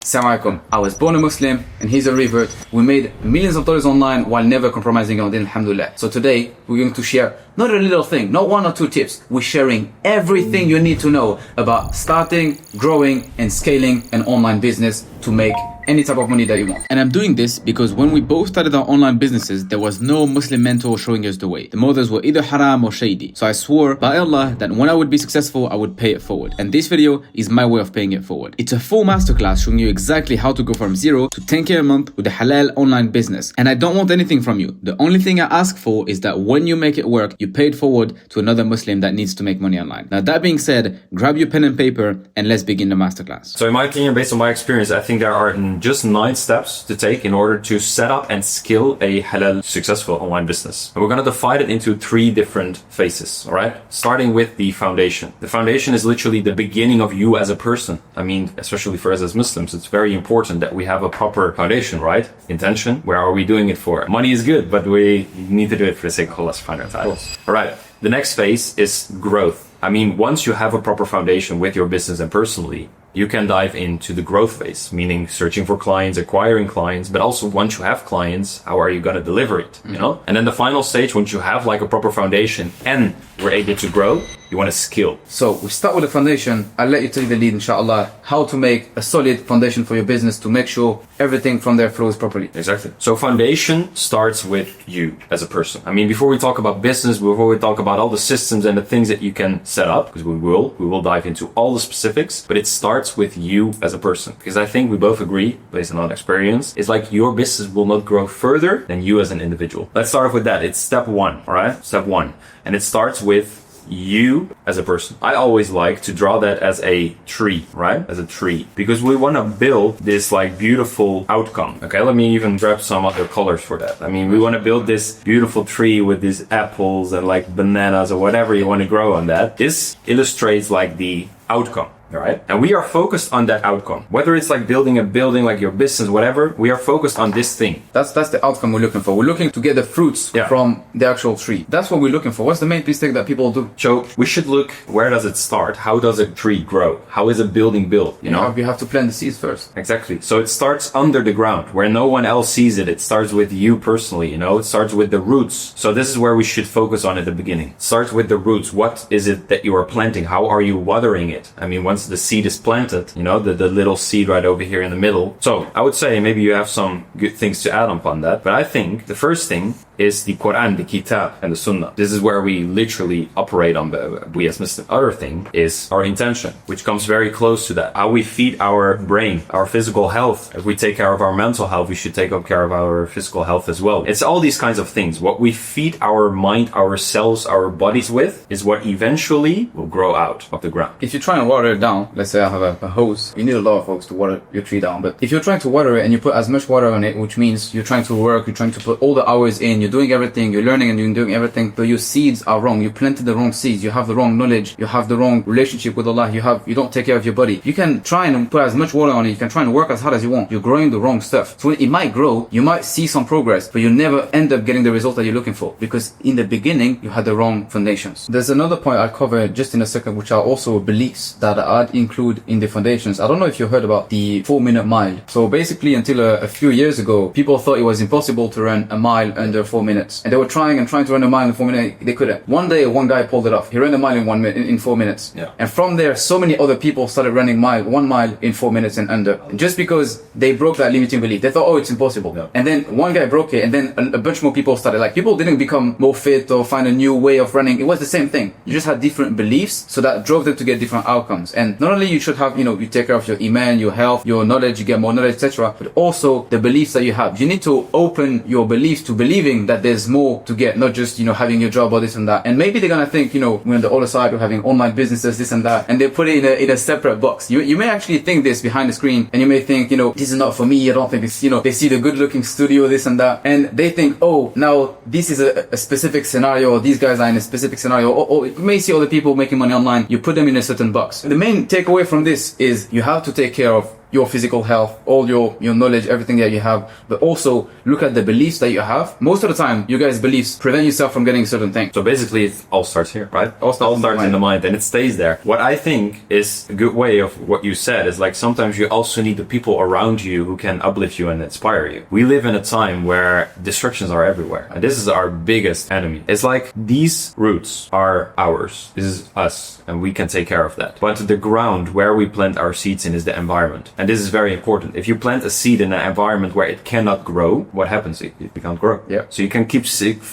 Assalamu alaikum. I was born a Muslim and he's a revert. We made millions of dollars online while never compromising on din, alhamdulillah. So today we're going to share not a little thing, not one or two tips. We're sharing everything you need to know about starting, growing and scaling an online business to make any type of money that you want. And I'm doing this because when we both started our online businesses, there was no Muslim mentor showing us the way. The mothers were either haram or shady. So I swore by Allah that when I would be successful, I would pay it forward. And this video is my way of paying it forward. It's a full masterclass showing you exactly how to go from 0 to 10K a month with a halal online business. And I don't want anything from you. The only thing I ask for is that when you make it work, you pay it forward to another Muslim that needs to make money online. Now that being said, grab your pen and paper and let's begin the masterclass. So in my opinion, based on my experience, I think there are just 9 steps to take in order to set up and scale a halal successful online business. And we're going to divide it into 3 different phases, all right? Starting with the foundation. The foundation is literally the beginning of you as a person. I mean, especially for us as Muslims, it's very important that we have a proper foundation, right? Intention, where are we doing it for? Money is good, but we need to do it for the sake of Allah subhanahu wa ta'ala. All right. The next phase is growth. I mean, once you have a proper foundation with your business and personally, you can dive into the growth phase, meaning searching for clients, acquiring clients, but also once you have clients, how are you going to deliver it, you know? And then the final stage, once you have like a proper foundation and we're able to grow, you want to scale. So we start with the foundation. I'll let you take the lead, inshallah, how to make a solid foundation for your business to make sure everything from there flows properly. Exactly. So foundation starts with you as a person. I mean, before we talk about business, before we talk about all the systems and the things that you can set up, because we will dive into all the specifics, but it starts with you as a person. Because I think we both agree, based on our experience, it's like your business will not grow further than you as an individual. Let's start off with that. It's step 1, all right? Step 1. And it starts with you as a person. I always like to draw that as a tree, right? As a tree, because we want to build this like beautiful outcome. Okay, let me even grab some other colors for that. I mean, we want to build this beautiful tree with these apples and like bananas or whatever you want to grow on that. This illustrates like the outcome. All right. And we are focused on that outcome. Whether it's like building a building, like your business, whatever, we are focused on this thing. That's the outcome we're looking for. We're looking to get the fruits from the actual tree. That's what we're looking for. What's the main mistake that people do? So we should look, where does it start? How does a tree grow? How is a building built? You know? You have to plant the seeds first. Exactly. So it starts under the ground where no one else sees it. It starts with you personally, you know, it starts with the roots. So this is where we should focus on at the beginning. It starts with the roots. What is it that you are planting? How are you watering it? I mean, once the seed is planted, you know, the little seed right over here in the middle. So I would say maybe you have some good things to add upon that. But I think the first thing is the Quran, the Kitab, and the Sunnah. This is where we literally operate on, we as Muslims. Other thing is our intention, which comes very close to that. How we feed our brain, our physical health. If we take care of our mental health, we should take care of our physical health as well. It's all these kinds of things. What we feed our mind, ourselves, our bodies with is what eventually will grow out of the ground. If you try and water it down, let's say I have a hose, you need a lot of hose to water your tree down. But if you're trying to water it and you put as much water on it, which means you're trying to work, you're trying to put all the hours in, you're doing everything, you're learning and you're doing everything, but your seeds are wrong. You planted the wrong seeds. You have the wrong knowledge. You have the wrong relationship with Allah. You don't take care of your body. You can try and put as much water on it. You can try and work as hard as you want. You're growing the wrong stuff. So it might grow. You might see some progress, but you never end up getting the result that you're looking for because in the beginning, you had the wrong foundations. There's another point I'll cover just in a second, which are also beliefs that I'd include in the foundations. I don't know if you heard about the 4-minute mile. So basically, until a few years ago, people thought it was impossible to run a mile under 4 minutes. And they were trying to run a mile in 4 minutes. They couldn't. One day, one guy pulled it off. He ran a mile in 1 minute, in 4 minutes. Yeah. And from there, so many other people started running 1 mile in 4 minutes and under. Just because they broke that limiting belief. They thought, oh, it's impossible. Yeah. And then one guy broke it, and then a bunch more people started. Like, people didn't become more fit or find a new way of running. It was the same thing. You just had different beliefs, so that drove them to get different outcomes. And not only you should have, you take care of your iman, your health, your knowledge, you get more knowledge, etc., but also the beliefs that you have. You need to open your beliefs to believing that there's more to get, not just, having your job or this and that. And maybe they're gonna think, we're on the other side, we're having online businesses, this and that, and they put it in a separate box. You may actually think this behind the screen, and you may think, this is not for me, I don't think it's, they see the good looking studio, this and that, and they think, oh, now this is a specific scenario, or these guys are in a specific scenario, or you may see other people making money online, you put them in a certain box. The main takeaway from this is you have to take care of your physical health, all your knowledge, everything that you have, but also look at the beliefs that you have. Most of the time, you guys' beliefs prevent yourself from getting certain things. So basically, it all starts here, right? All starts in the mind, and it stays there. What I think is a good way of what you said is like sometimes you also need the people around you who can uplift you and inspire you. We live in a time where distractions are everywhere, and this is our biggest enemy. It's like these roots are ours. This is us, and we can take care of that. But the ground where we plant our seeds in is the environment, and this is very important. If you plant a seed in an environment where it cannot grow, what happens? It can't grow. Yeah. So you can keep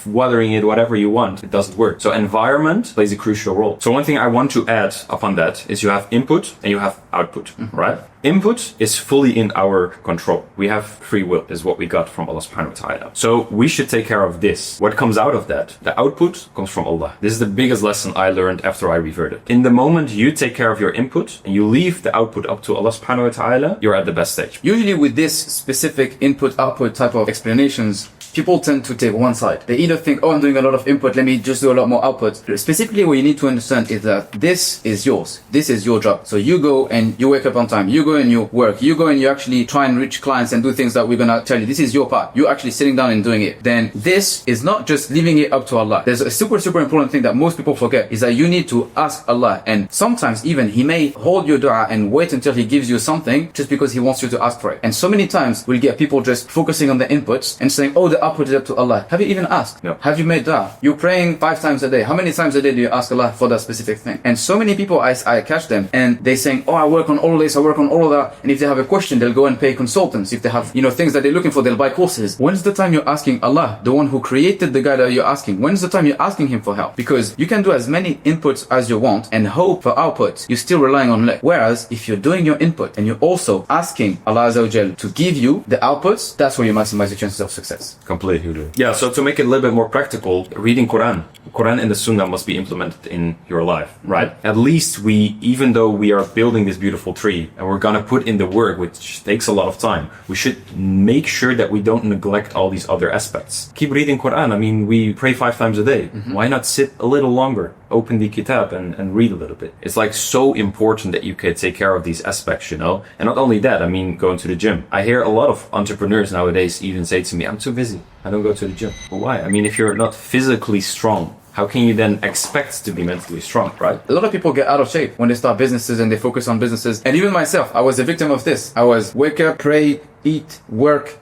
watering it whatever you want. It doesn't work. So environment plays a crucial role. So one thing I want to add upon that is you have input and you have output, right? Input is fully in our control. We have free will, is what we got from Allah subhanahu wa ta'ala. So we should take care of this. What comes out of that? The output comes from Allah. This is the biggest lesson I learned after I reverted. In the moment you take care of your input and you leave the output up to Allah subhanahu wa ta'ala, you're at the best stage. Usually with this specific input-output type of explanations, people tend to take one side. They either think, oh, I'm doing a lot of input, let me just do a lot more output. Specifically, what you need to understand is that this is yours. This is your job. So you go and you wake up on time. You go and you work. You go and you actually try and reach clients and do things that we're going to tell you. This is your part. You're actually sitting down and doing it. Then this is not just leaving it up to Allah. There's a super important thing that most people forget is that you need to ask Allah. And sometimes even He may hold your dua and wait until He gives you something just because He wants you to ask for it. And so many times we'll get people just focusing on the inputs and saying, oh, the output is up to Allah. Have you even asked? No. Have you made dua? You're praying 5 times a day. How many times a day do you ask Allah for that specific thing? And so many people, I catch them and they saying, oh, I work on all of this, I work on all of that. And if they have a question, they'll go and pay consultants. If they have, things that they're looking for, they'll buy courses. When's the time you're asking Allah, the one who created the guy that you're asking? When's the time you're asking Him for help? Because you can do as many inputs as you want and hope for outputs. You're still relying on luck. Whereas if you're doing your input and you're also asking Allah Azza wa Jal to give you the outputs, that's where you maximize your chances of success. Completely. Yeah, so to make it a little bit more practical, reading Quran and the Sunnah must be implemented in your life, right? At least even though we are building this beautiful tree and we're gonna put in the work, which takes a lot of time, we should make sure that we don't neglect all these other aspects. Keep reading Quran. I mean, we pray 5 times a day. Why not sit a little longer? Open the kitab and read a little bit. It's like so important that you can take care of these aspects, And not only that, I mean, going to the gym. I hear a lot of entrepreneurs nowadays even say to me, I'm too busy. I don't go to the gym. Well, why? I mean, if you're not physically strong, how can you then expect to be mentally strong, right? A lot of people get out of shape when they start businesses and they focus on businesses. And even myself, I was a victim of this. I was wake up, pray, eat, work,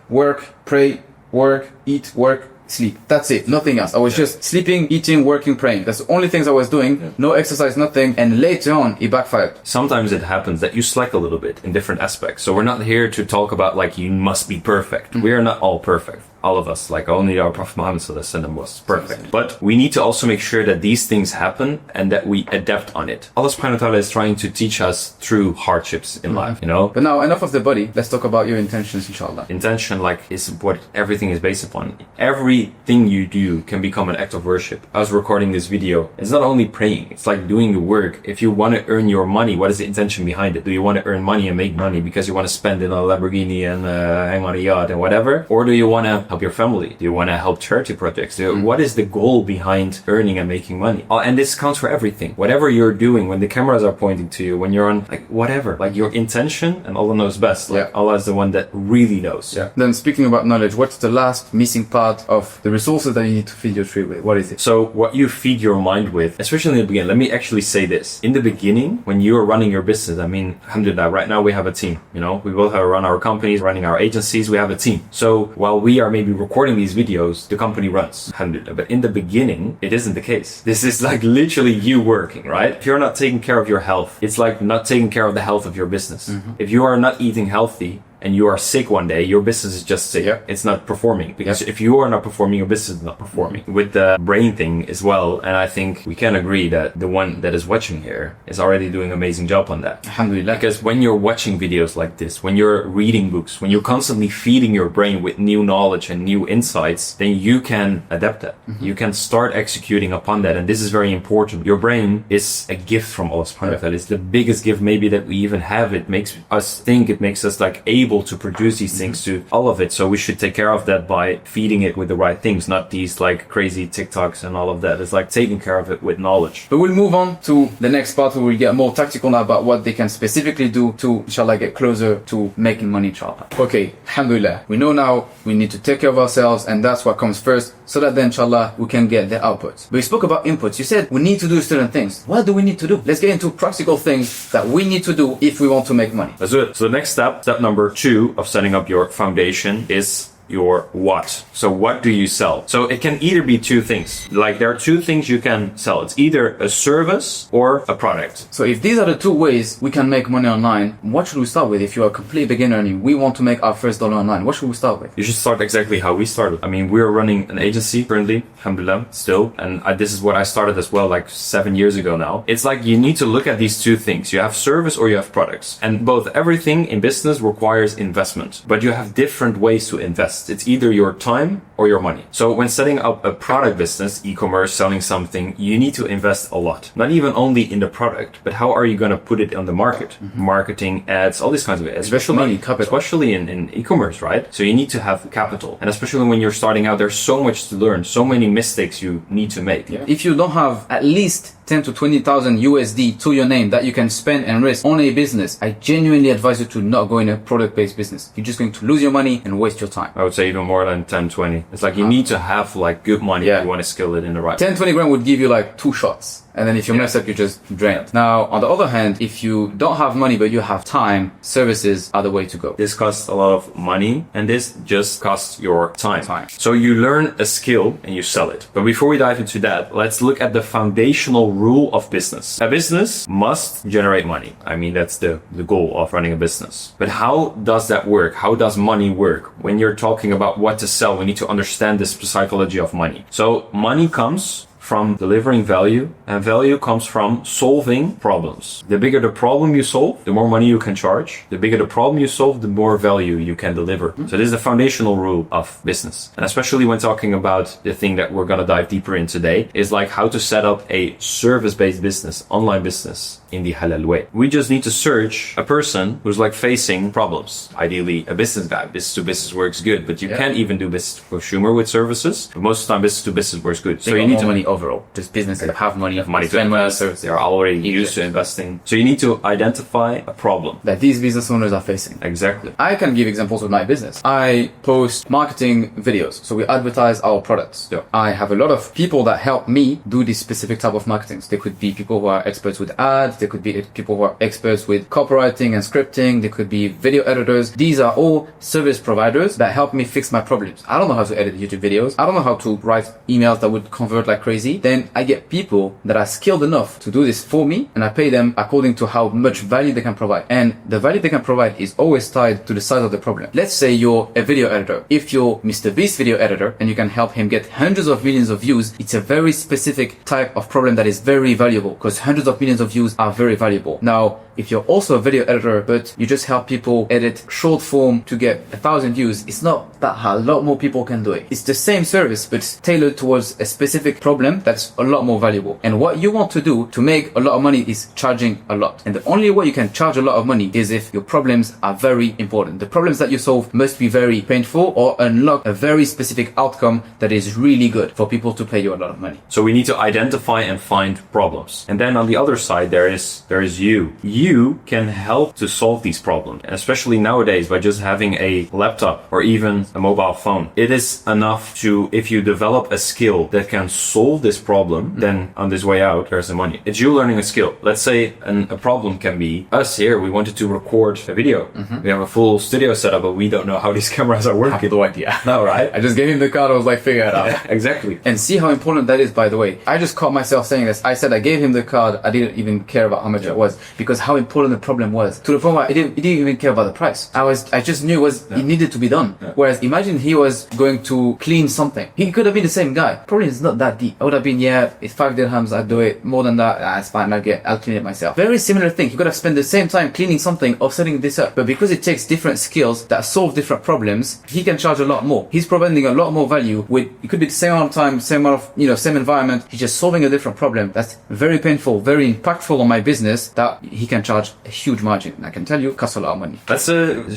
pray, work, eat, work, sleep. That's it. Nothing else. I was just sleeping, eating, working, praying. That's the only things I was doing. Yeah. No exercise, nothing. And later on, it backfired. Sometimes it happens that you slack a little bit in different aspects. So we're not here to talk about like you must be perfect. We are not all perfect. All of us, like only our Prophet Muhammad was perfect. But we need to also make sure that these things happen and that we adapt on it. Allah subhanahu wa ta'ala is trying to teach us through hardships in life, But now enough of the body. Let's talk about your intentions, inshallah. Intention, is what everything is based upon. Everything you do can become an act of worship. I was recording this video. It's not only praying. It's like doing the work. If you want to earn your money, what is the intention behind it? Do you want to earn money and make money because you want to spend it on a Lamborghini and hang on a yacht and whatever? Or do you want to help your family? Do you want to help charity projects? What is the goal behind earning and making money? And this counts for everything. Whatever you're doing, when the cameras are pointing to you, when you're on, whatever, your intention, and Allah knows best. Allah is the one that really knows. Yeah. Then speaking about knowledge, what's the last missing part of the resources that you need to feed your tree with? What is it? So what you feed your mind with, especially in the beginning, let me actually say this. In the beginning, when you are running your business, I mean, alhamdulillah, right now we have a team, we both have run our companies, running our agencies, we have a team. So while we are maybe recording these videos, the company runs, alhamdulillah. But in the beginning, it isn't the case. This is literally you working, right? If you're not taking care of your health, it's like not taking care of the health of your business. If you are not eating healthy, and you are sick one day, your business is just sick. Yeah. It's not performing. Because if you are not performing, your business is not performing. With the brain thing as well, and I think we can agree that the one that is watching here is already doing an amazing job on that. Alhamdulillah. Because when you're watching videos like this, when you're reading books, when you're constantly feeding your brain with new knowledge and new insights, then you can adapt that. You can start executing upon that. And this is very important. Your brain is a gift from Allah subhanahu wa ta'ala. It's the biggest gift maybe that we even have. It makes us think, it makes us able able to produce these things to all of it. So we should take care of that by feeding it with the right things, not these like crazy TikToks and all of that. It's like taking care of it with knowledge. But we'll move on to the next part where we get more tactical now about what they can specifically do to, inshallah, get closer to making money, inshallah. Okay, alhamdulillah. We know now we need to take care of ourselves, and that's what comes first, so that then, inshallah, we can get the outputs. But we spoke about inputs. You said we need to do certain things. What do we need to do? Let's get into practical things that we need to do if we want to make money. Let's do it. So the next step number 2 of setting up your foundation is your what. So what do you sell? So it can either be two things. Like there are two things you can sell. It's either a service or a product. So if these are the two ways we can make money online, what should we start with? If you're a complete beginner and we want to make our first dollar online, what should we start with? You should start exactly how we started. I mean, we're running an agency currently, alhamdulillah, still. And this is what I started as well, like 7 years ago now. It's like you need to look at these two things. You have service or you have products. And both, everything in business requires investment. But you have different ways to invest. It's either your time or your money. So when setting up a product business, e-commerce, selling something, you need to invest a lot. Not even only in the product, but how are you going to put it on the market? Marketing, ads, all these kinds of it. Especially in e-commerce, right? So you need to have capital. And especially when you're starting out, there's so much to learn, so many mistakes you need to make. Yeah. If you don't have at least 10 to 20,000 USD to your name that you can spend and risk on a business, I genuinely advise you to not go in a product-based business. You're just going to lose your money and waste your time. I would say even more than 10, 20. It's like you need to have like good money if you want to skill it in the right way. 10, 20 grand would give you like 2 shots. And then if you mess up, you just drain it. Now, on the other hand, if you don't have money, but you have time, services are the way to go. This costs a lot of money and this just costs your time. So you learn a skill and you sell it. But before we dive into that, let's look at the foundational rule of business. A business must generate money. I mean, that's the goal of running a business. But how does that work? How does money work? When you're talking about what to sell, we need to understand this psychology of money. So money comes from delivering value, and value comes from solving problems. The bigger the problem you solve, the more money you can charge. The bigger the problem you solve, the more value you can deliver. So this is the foundational rule of business. And especially when talking about the thing that we're going to dive deeper in today, is like how to set up a service-based business, online business in the halal way. We just need to search a person who's like facing problems. Ideally, a business guy. Business to business works good, but you can't even do business to consumer with services. But most of the time, business to business works good. So you need to money overall. Just businesses have money to invest. They're already used to investing. So you need to identify a problem that these business owners are facing. Exactly. I can give examples of my business. I post marketing videos. So we advertise our products. Yeah. I have a lot of people that help me do this specific type of marketing. They could be people who are experts with ads. They could be people who are experts with copywriting and scripting. They could be video editors. These are all service providers that help me fix my problems. I don't know how to edit YouTube videos. I don't know how to write emails that would convert like crazy. Then I get people that are skilled enough to do this for me, and I pay them according to how much value they can provide. And the value they can provide is always tied to the size of the problem. Let's say you're a video editor. If you're Mr. Beast video editor and you can help him get hundreds of millions of views, it's a very specific type of problem that is very valuable, because hundreds of millions of views are very valuable. Now, if you're also a video editor, but you just help people edit short form to get 1,000 views, it's not that hard. A lot more people can do it. It's the same service, but tailored towards a specific problem that's a lot more valuable. And what you want to do to make a lot of money is charging a lot. And the only way you can charge a lot of money is if your problems are very important. The problems that you solve must be very painful or unlock a very specific outcome that is really good for people to pay you a lot of money. So we need to identify and find problems. And then on the other side, there is you. You can help to solve these problems. And especially nowadays, by just having a laptop or even a mobile phone, it is enough to, if you develop a skill that can solve this problem, then on this way out, there's the money. It's you learning a skill. Let's say a problem can be us here. We wanted to record a video. We have a full studio setup, but we don't know how these cameras are working. I have no idea. No, right? I just gave him the card. I was like, figure it out. Yeah, exactly. And see how important that is, by the way. I just caught myself saying this. I said I gave him the card. I didn't even care about how much it was, because how important the problem was, to the point where I didn't even care about the price. I just knew it needed to be done. Yeah. Whereas imagine he was going to clean something. He could have been the same guy. Probably it's not that deep. I would have been, it's 5 dirhams, I'd do it. More than that, it's fine, I'll clean it myself. Very similar thing. You could have spent the same time cleaning something or setting this up. But because it takes different skills that solve different problems, he can charge a lot more. He's providing a lot more value with, it could be the same amount of time, same amount of, same environment. He's just solving a different problem that's very painful, very impactful on my business, that he can charge a huge margin. And I can tell you, it costs a lot of money. Let's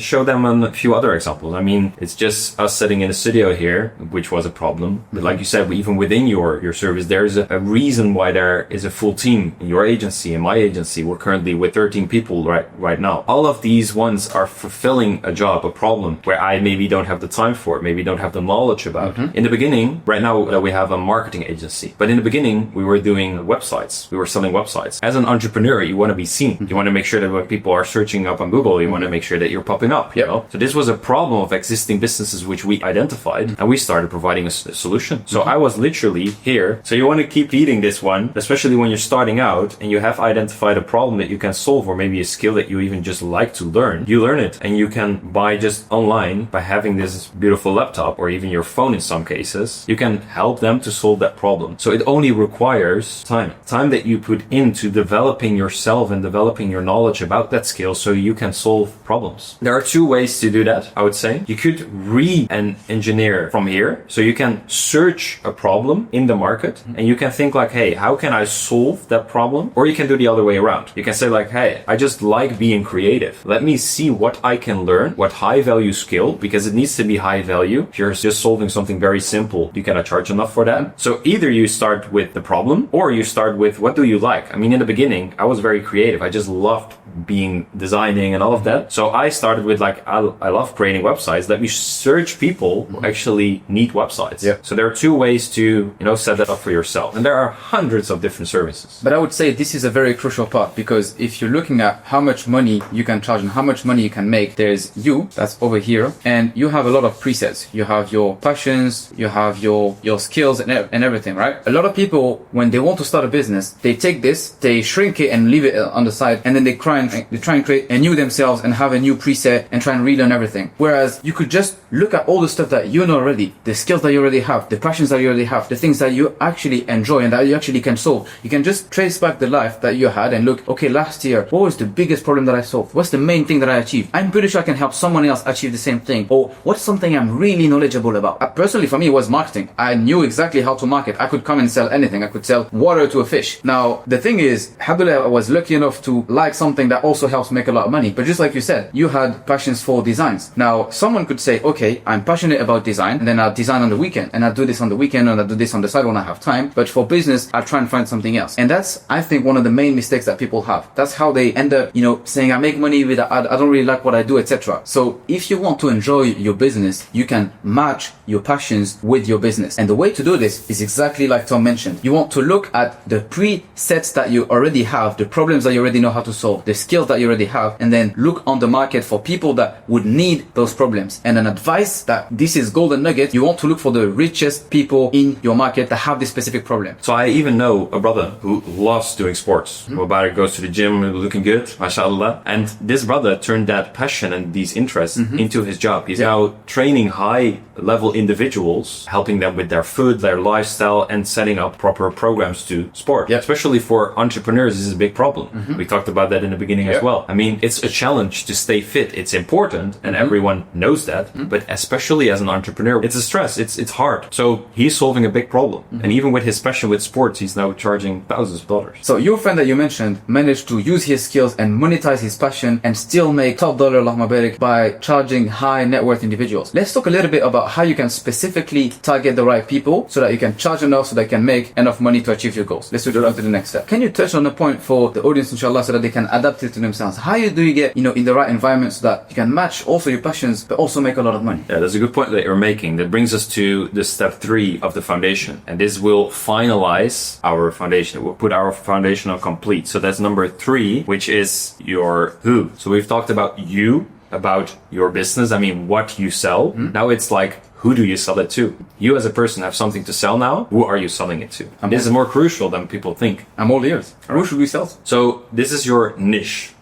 show them a few other examples. I mean, it's just us sitting in a studio here, which was a problem. But like you said, even within your service, there's a reason why there is a full team in your agency, in my agency. We're currently with 13 people right now. All of these ones are fulfilling a job, a problem where I maybe don't have the time for it, maybe don't have the knowledge about. In the beginning, right now we have a marketing agency, but in the beginning we were doing websites. We were selling websites. As an entrepreneur, you want to be seen. You want to make sure that when people are searching up on Google, you want to make sure that you're popping up. You know? So this was a problem of existing businesses which we identified, and we started providing a solution. So I was literally here. So you want to keep feeding this one, especially when you're starting out and you have identified a problem that you can solve, or maybe a skill that you even just like to learn. You learn it, and you can buy just online by having this beautiful laptop or even your phone in some cases. You can help them to solve that problem. So it only requires time that you put into developing yourself and developing your knowledge about that skill so you can solve problems. There are two ways to do that, I would say. You could re-engineer from here. So you can search a problem in the market and you can think like, hey, how can I solve that problem? Or you can do the other way around. You can say like, hey, I just like being creative. Let me see what I can learn, what high value skill, because it needs to be high value. If you're just solving something very simple, you cannot charge enough for that. So either you start with the problem or you start with what do you like? I mean, in the beginning, I was very creative. I just loved designing and all of that. So I started with like, I love creating websites. Let me search people who actually need websites. Yeah. So there are two ways to, set that up for yourself. And there are hundreds of different services. But I would say this is a very crucial part, because if you're looking at how much money you can charge and how much money you can make, there's you, that's over here, and you have a lot of presets. You have your passions, you have your skills and everything, right? A lot of people, when they want to start a business, they take this, they shrink it and leave it on the side, and then they try and create a new themselves and have a new preset and try and relearn everything. Whereas you could just look at all the stuff that you know already, the skills that you already have, the passions that you already have, the things that you actually enjoy and that you actually can solve. You can just trace back the life that you had and look, okay, last year, what was the biggest problem that I solved? What's the main thing that I achieved? I'm pretty sure I can help someone else achieve the same thing. Or what's something I'm really knowledgeable about? Personally, for me, it was marketing. I knew exactly how to market. I could come and sell anything. I could sell water to a fish. Now, the thing is, alhamdulillah, I was lucky enough to like something that also helps make a lot of money. But just like you said, you had passions for designs. Now, someone could say, okay, I'm passionate about design, and then I'll design on the weekend, and I'll do this on the weekend, and I'll do this on the side when I have time. But for business, I'll try and find something else. And that's, I think, one of the main mistakes that people have. That's how they end up, saying, I make money with I don't really like what I do, etc. So if you want to enjoy your business, you can match your passions with your business. And the way to do this is exactly like Thom mentioned. You want to look at the presets that you already have, the problems that you already know how to solve, the skills that you already have, and then look on the market for people that would need those problems. And an advice that this is golden nugget, you want to look for the richest people in your market that have this specific problem. So I even know a brother who loves doing sports. Who about it goes to the gym looking good, mashallah. And this brother turned that passion and these interests into his job. He's now training high level individuals, helping them with their food, their lifestyle, and setting up proper programs to sport. Especially for entrepreneurs, this is a big problem. We talked about that in the beginning as well. I mean, it's a challenge to stay fit. It's important, and everyone knows that. But especially as an entrepreneur, it's a stress. It's hard. So he's solving a big problem. And even with his passion with sports, he's now charging thousands of dollars. So your friend that you mentioned managed to use his skills and monetize his passion and still make top dollar, Allahumma barik, by charging high net worth individuals. Let's talk a little bit about how you can specifically target the right people so that you can charge enough so they can make enough money to achieve your goals. Let's do on to the next step. Can you touch on the point for the audience, inshallah, so that they can adapt it to themselves? How do you get, in the right environment so that you can match also your passions, but also make a lot of money? Yeah, that's a good point that you're making. That brings us to the step 3 of the foundation. And this will finalize our foundation. It will put our foundation on complete. So that's number 3, which is your who. So we've talked about you, about your business. I mean, what you sell. Now it's like, who do you sell it to? You as a person have something to sell now. Who are you selling it to? This is more crucial than people think. I'm all ears. Who should we sell to? So this is your niche.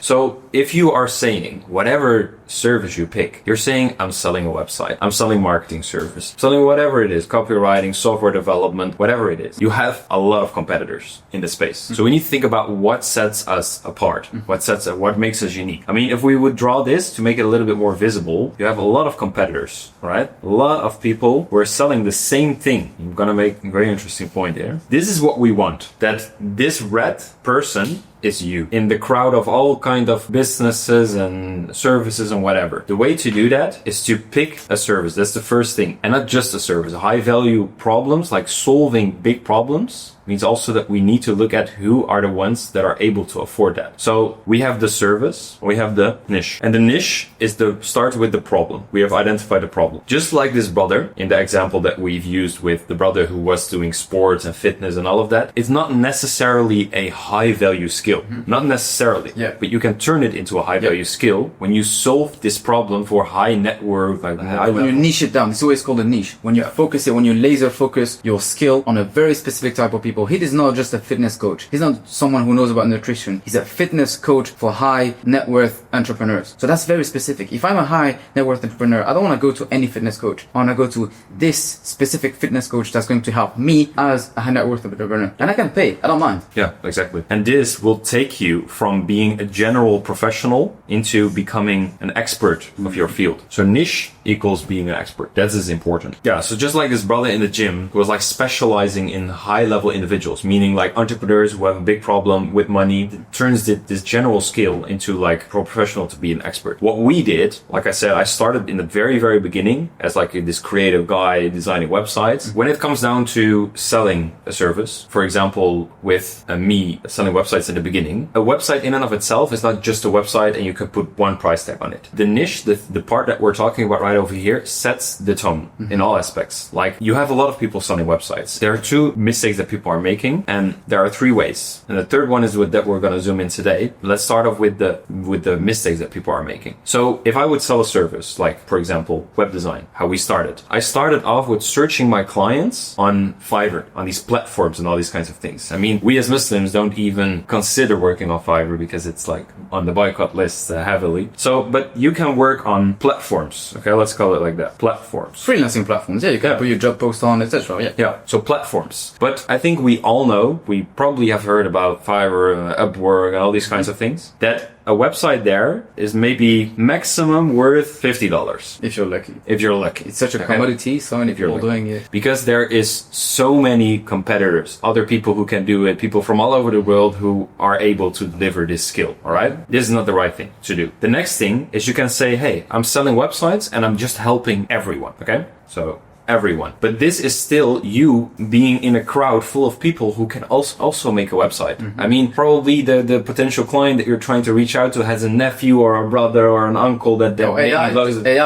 So if you are saying whatever service you pick, you're saying, I'm selling a website, I'm selling marketing service, selling whatever it is, copywriting, software development, whatever it is, you have a lot of competitors in the space. So we need to think about what sets us apart, what makes us unique. I mean, if we would draw this to make it a little bit more visible, you have a lot of competitors, right? A lot of people who are selling the same thing. I'm gonna make a very interesting point here. This is what we want, that this red person is you in the crowd of all kind of businesses and services and whatever. The way to do that is to pick a service. That's the first thing. And not just a service. High value problems, like solving big problems, means also that we need to look at who are the ones that are able to afford that. So we have the service, we have the niche. And the niche is the start with the problem. We have identified the problem. Just like this brother in the example that we've used with the brother who was doing sports and fitness and all of that, it's not necessarily a high value skill. Not necessarily. Yeah. But you can turn it into a high value skill when you solve this problem for high net worth. When you niche it down, it's always called a niche. When you focus it, when you laser focus your skill on a very specific type of people. He is not just a fitness coach. He's not someone who knows about nutrition. He's a fitness coach for high net worth entrepreneurs. So that's very specific. If I'm a high net worth entrepreneur, I don't want to go to any fitness coach. I want to go to this specific fitness coach that's going to help me as a high net worth entrepreneur. And I can pay. I don't mind. Yeah, exactly. And this will take you from being a general professional into becoming an expert of your field. So niche equals being an expert. That is important. Yeah, so just like this brother in the gym who was like specializing in high level individuals, meaning like entrepreneurs who have a big problem with money, turns this general skill into like professional to be an expert. What we did, like I said, I started in the very, very beginning as like this creative guy designing websites. When it comes down to selling a service, for example, with me selling websites in the beginning, a website in and of itself is not just a website and you can put one price tag on it. The niche, the part that we're talking about right over here, sets the tone in all aspects. Like you have a lot of people selling websites. There are two mistakes that people are making, and there are three ways. And the third one is that we're going to zoom in today. Let's start off with the mistakes that people are making. So if I would sell a service, like for example, web design, how we started. I started off with searching my clients on Fiverr, on these platforms and all these kinds of things. I mean, we as Muslims don't even consider working on Fiverr because it's like on the boycott list heavily. So, but you can work on platforms. Okay, let's call it like that. Platforms. Freelancing platforms. Yeah, you can put your job post on, etc. Yeah. So platforms. But I think we all know, we probably have heard about Fiverr, Upwork, and all these kinds of things, that a website there is maybe maximum worth $50. If you're lucky. If you're lucky. It's such a commodity, so many people doing it. Because there is so many competitors, other people who can do it, people from all over the world who are able to deliver this skill, all right? This is not the right thing to do. The next thing is you can say, hey, I'm selling websites and I'm just helping everyone, okay? So everyone. But this is still you being in a crowd full of people who can also make a website. I mean, probably the potential client that you're trying to reach out to has a nephew or a brother or an uncle that AI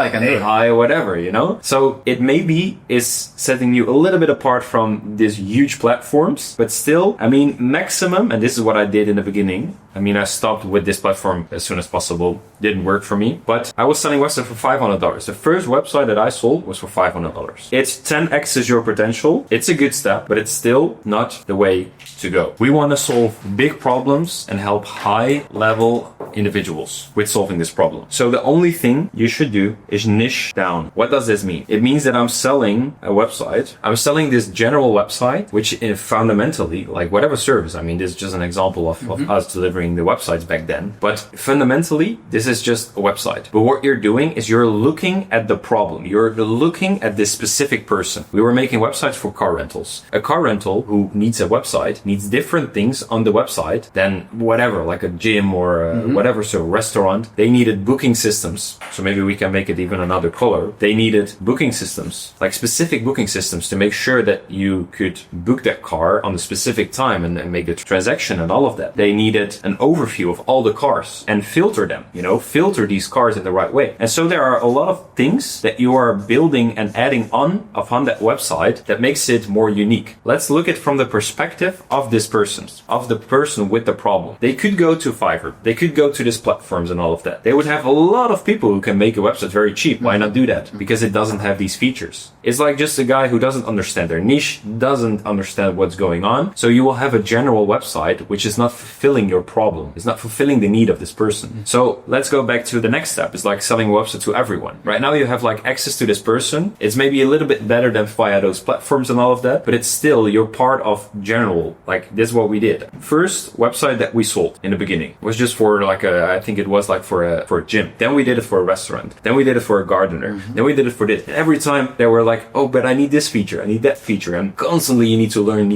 can do it. AI or whatever, you know? So it maybe is setting you a little bit apart from these huge platforms, but still, I mean, maximum, and this is what I did in the beginning. I mean, I stopped with this platform as soon as possible. Didn't work for me, but I was selling websites for $500. The first website that I sold was for $500. It's 10x your potential. It's a good step, but it's still not the way to go. We want to solve big problems and help high level individuals with solving this problem. So the only thing you should do is niche down. What does this mean? It means that I'm selling a website. I'm selling this general website, which is fundamentally like whatever service. I mean, this is just an example of us delivering the websites back then. But fundamentally, this is just a website. But what you're doing is you're looking at the problem. You're looking at this specific person. We were making websites for car rentals. A car rental who needs a website needs different things on the website than whatever, like a gym or whatever, so a restaurant. They needed booking systems. So maybe we can make it even another color. They needed booking systems, like specific booking systems to make sure that you could book that car on a specific time and make the transaction and all of that. They needed an overview of all the cars and filter them, filter these cars in the right way. And so there are a lot of things that you are building and adding on upon that website that makes it more unique. Let's look at from the perspective of this person, of the person with the problem. They could go to Fiverr. They could go to these platforms and all of that. They would have a lot of people who can make a website very cheap. Why not do that? Because it doesn't have these features. It's like just a guy who doesn't understand their niche, doesn't understand what's going on. So you will have a general website which is not fulfilling your problem. It's not fulfilling the need of this person. So let's go back to the next step. It's like selling a website to everyone. Right now you have like access to this person. It's maybe a little bit better than via those platforms and all of that, but it's still, you're part of general. Like this is what we did. First website that we sold in the beginning was just for like I think it was like for a gym. Then we did it for a restaurant. Then we did it for a gardener. Then we did it for this. And every time they were like, oh, but I need this feature. I need that feature. And constantly you need to learn.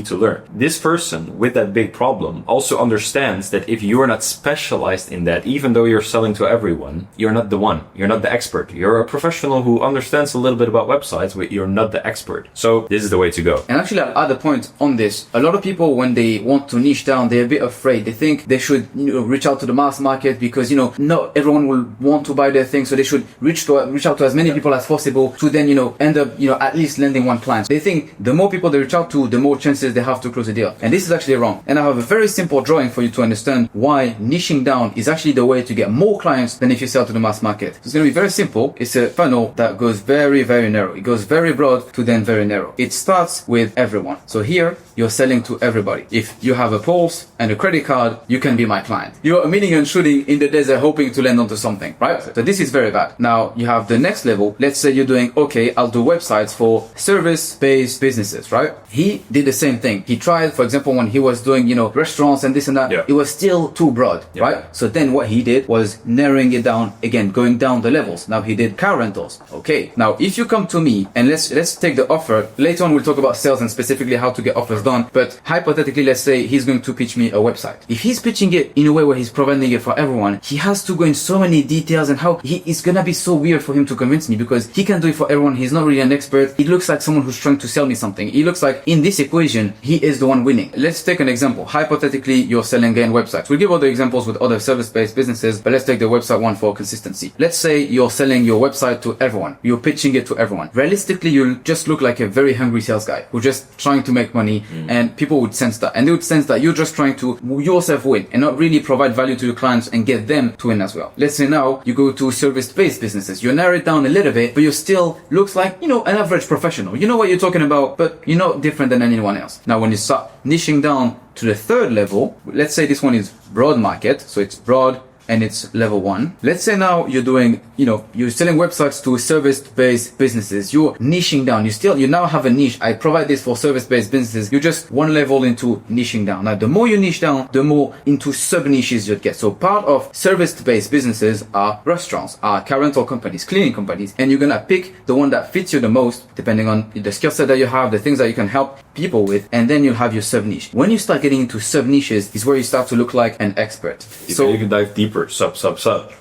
This person with that big problem also understands that if you are not specialized in that, even though you're selling to everyone, you're not the one. You're not the expert. You're a professional who understands a little bit about websites, but you're not the expert. So this is the way to go. And actually, I'll add a point on this. A lot of people, when they want to niche down, they're a bit afraid. They think they should, reach out to the mass market because, not everyone will want to buy their thing. So they should reach out to as many people as possible to then, end up, at least landing one client. They think the more people they reach out to, the more chances they have to close a deal. And this is actually wrong. And I have a very simple drawing for you to understand why niching down is actually the way to get more clients than if you sell to the mass market. So it's going to be very simple. It's a funnel that goes very, very narrow. It goes very broad to then very narrow. It starts with everyone. So here, you're selling to everybody. If you have a pulse and a credit card, you can be my client. You're meaning and shooting in the desert hoping to land onto something, right? So this is very bad. Now you have the next level. Let's say you're doing, okay, I'll do websites for service-based businesses, right? He did the same thing. He tried, for example, when he was doing, restaurants and this and that, it was still too broad, right? So then what he did was narrowing it down again, going down the levels. Now he did car rentals. Okay. Now if you come to me and let's take the offer. Later on, we'll talk about sales and specifically how to get offers done. But hypothetically, let's say he's going to pitch me a website. If he's pitching it in a way where he's providing it for everyone, he has to go in so many details and how it's gonna be so weird for him to convince me because he can do it for everyone. He's not really an expert. It looks like someone who's trying to sell me something. It looks like in this equation, he is the one winning. Let's take an example. Hypothetically, you're selling again websites. We'll give other examples with other service-based businesses, but let's take the website one for consistency. Let's say you're selling your website to everyone. You're pitching it to everyone. Realistically, you'll just look like a very hungry sales guy who's just trying to make money and people would sense that. And they would sense that you're just trying to yourself win and not really provide value to your clients and get them to win as well. Let's say now you go to service-based businesses. You narrow it down a little bit, but you still looks like, an average professional. You know what you're talking about, but you're not different than anyone else. Now, when you start niching down to the third level, let's say this one is broad market. So it's broad and it's level 1. Let's say now you're doing, you're selling websites to service-based businesses. You're niching down. You now have a niche. I provide this for service-based businesses. You're just one level into niching down. Now, the more you niche down, the more into sub-niches you'd get. So part of service-based businesses are restaurants, are car rental companies, cleaning companies, and you're going to pick the one that fits you the most, depending on the skill set that you have, the things that you can help people with, and then you'll have your sub-niche. When you start getting into sub-niches is where you start to look like an expert. So you can dive deeper. Sub.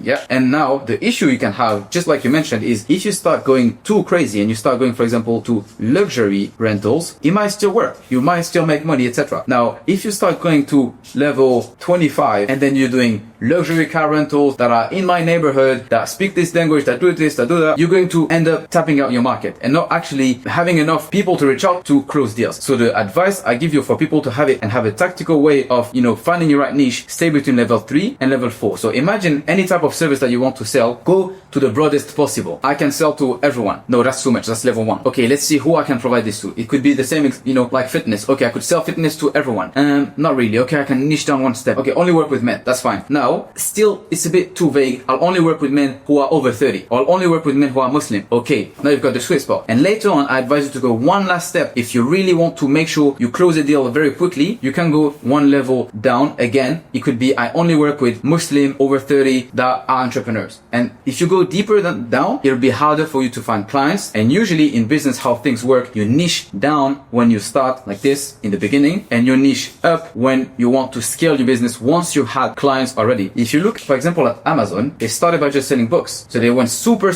Yeah. And now the issue you can have, just like you mentioned, is if you start going too crazy and you start going, for example, to luxury rentals, it might still work. You might still make money, etc. Now, if you start going to level 25 and then you're doing luxury car rentals that are in my neighborhood, that speak this language, that do this, that do that, you're going to end up tapping out your market and not actually having enough people to reach out to close deals. So the advice I give you for people to have it and have a tactical way of, finding your right niche, stay between level 3 and level 4. So imagine any type of service that you want to sell, go to the broadest possible. I can sell to everyone. No, that's too much. That's level 1. Okay, let's see who I can provide this to. It could be the same, like fitness. Okay, I could sell fitness to everyone. Not really. Okay, I can niche down one step. Okay, only work with men. That's fine. Now, still, it's a bit too vague. I'll only work with men who are over 30. I'll only work with men who are Muslim. Okay, now you've got the sweet spot. And later on, I advise you to go one last step. If you really want to make sure you close a deal very quickly, you can go one level down. Again, it could be I only work with Muslim over 30 that are entrepreneurs. And if you go deeper down, it'll be harder for you to find clients. And usually in business, how things work, you niche down when you start like this in the beginning, and you niche up when you want to scale your business once you've had clients already. If you look, for example, at Amazon, they started by just selling books. So they went super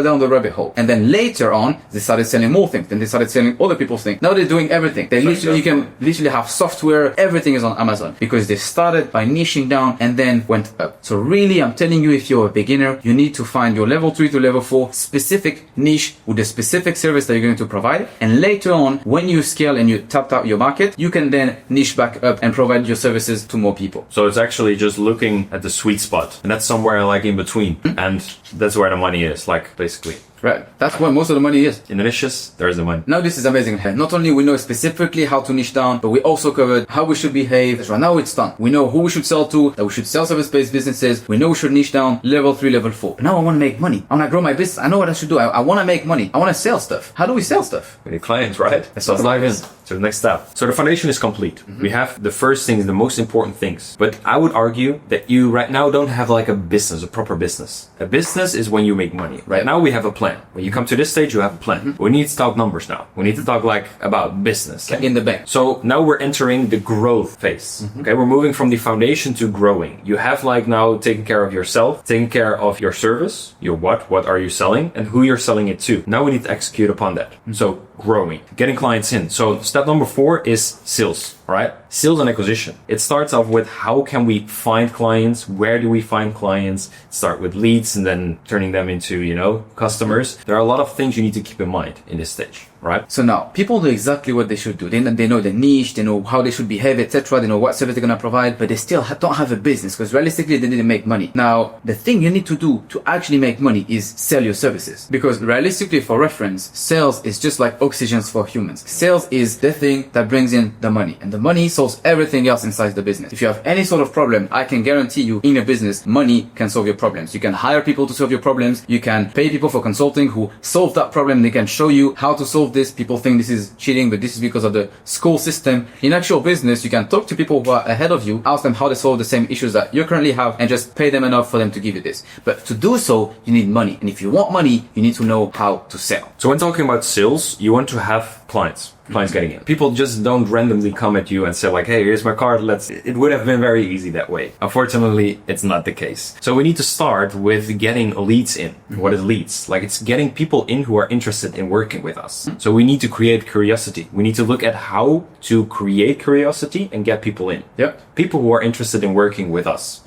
down the rabbit hole. And then later on, they started selling more things. Then they started selling other people's things. Now they're doing everything. You can literally have software. Everything is on Amazon because they started by niching down and then went up. So really, I'm telling you, if you're a beginner, you need to find your level 3 to level 4 specific niche with a specific service that you're going to provide. And later on, when you scale and you tap out your market, you can then niche back up and provide your services to more people. So it's actually just looking at the sweet spot, and that's somewhere like in between. And that's where the money is, like basically. Right. That's where most of the money is. In the niches, there is the money. Now this is amazing. Not only we know specifically how to niche down, but we also covered how we should behave. Right now it's done. We know who we should sell to, that we should sell service-based businesses. We know we should niche down level 3, level 4. But now I want to make money. I want to grow my business. I know what I should do. I want to make money. I want to sell stuff. How do we sell stuff? We need clients, right? Let's dive in. So the next step. So the foundation is complete. We have the first things, the most important things. But I would argue that you right now don't have like a business, a proper business. A business is when you make money. Right now we have a plan. When you come to this stage, you have a plan. We need to talk numbers now. We need to talk like about business. In the bank. So now we're entering the growth phase. Okay, we're moving from the foundation to growing. You have like now taken care of yourself, taken care of your service, your what are you selling, and who you're selling it to. Now we need to execute upon that. So growing, getting clients in. So step number 4 is sales, right? Sales and acquisition. It starts off with how can we find clients? Where do we find clients? Start with leads and then turning them into, customers. There are a lot of things you need to keep in mind in this stage, right? So now, people know exactly what they should do. They know the niche, they know how they should behave, etc. They know what service they're going to provide, but they still don't have a business because realistically, they didn't make money. Now, the thing you need to do to actually make money is sell your services. Because realistically, for reference, sales is just like oxygen for humans. Sales is the thing that brings in the money, and the money solves everything else inside the business. If you have any sort of problem, I can guarantee you in your business, money can solve your problems. You can hire people to solve your problems. You can pay people for consulting who solve that problem. They can show you how to solve this. People think this is cheating, but this is because of the school system. In actual business, you can talk to people who are ahead of you, ask them how they solve the same issues that you currently have, and just pay them enough for them to give you this. But to do so, you need money. And if you want money, you need to know how to sell. So when talking about sales, you want to have clients getting in. People just don't randomly come at you and say like, hey, here's my card, it would have been very easy that way. Unfortunately, it's not the case. So we need to start with getting leads in. What is leads? Like it's getting people in who are interested in working with us. So we need to create curiosity. We need to look at how to create curiosity and get people in. People who are interested in working with us.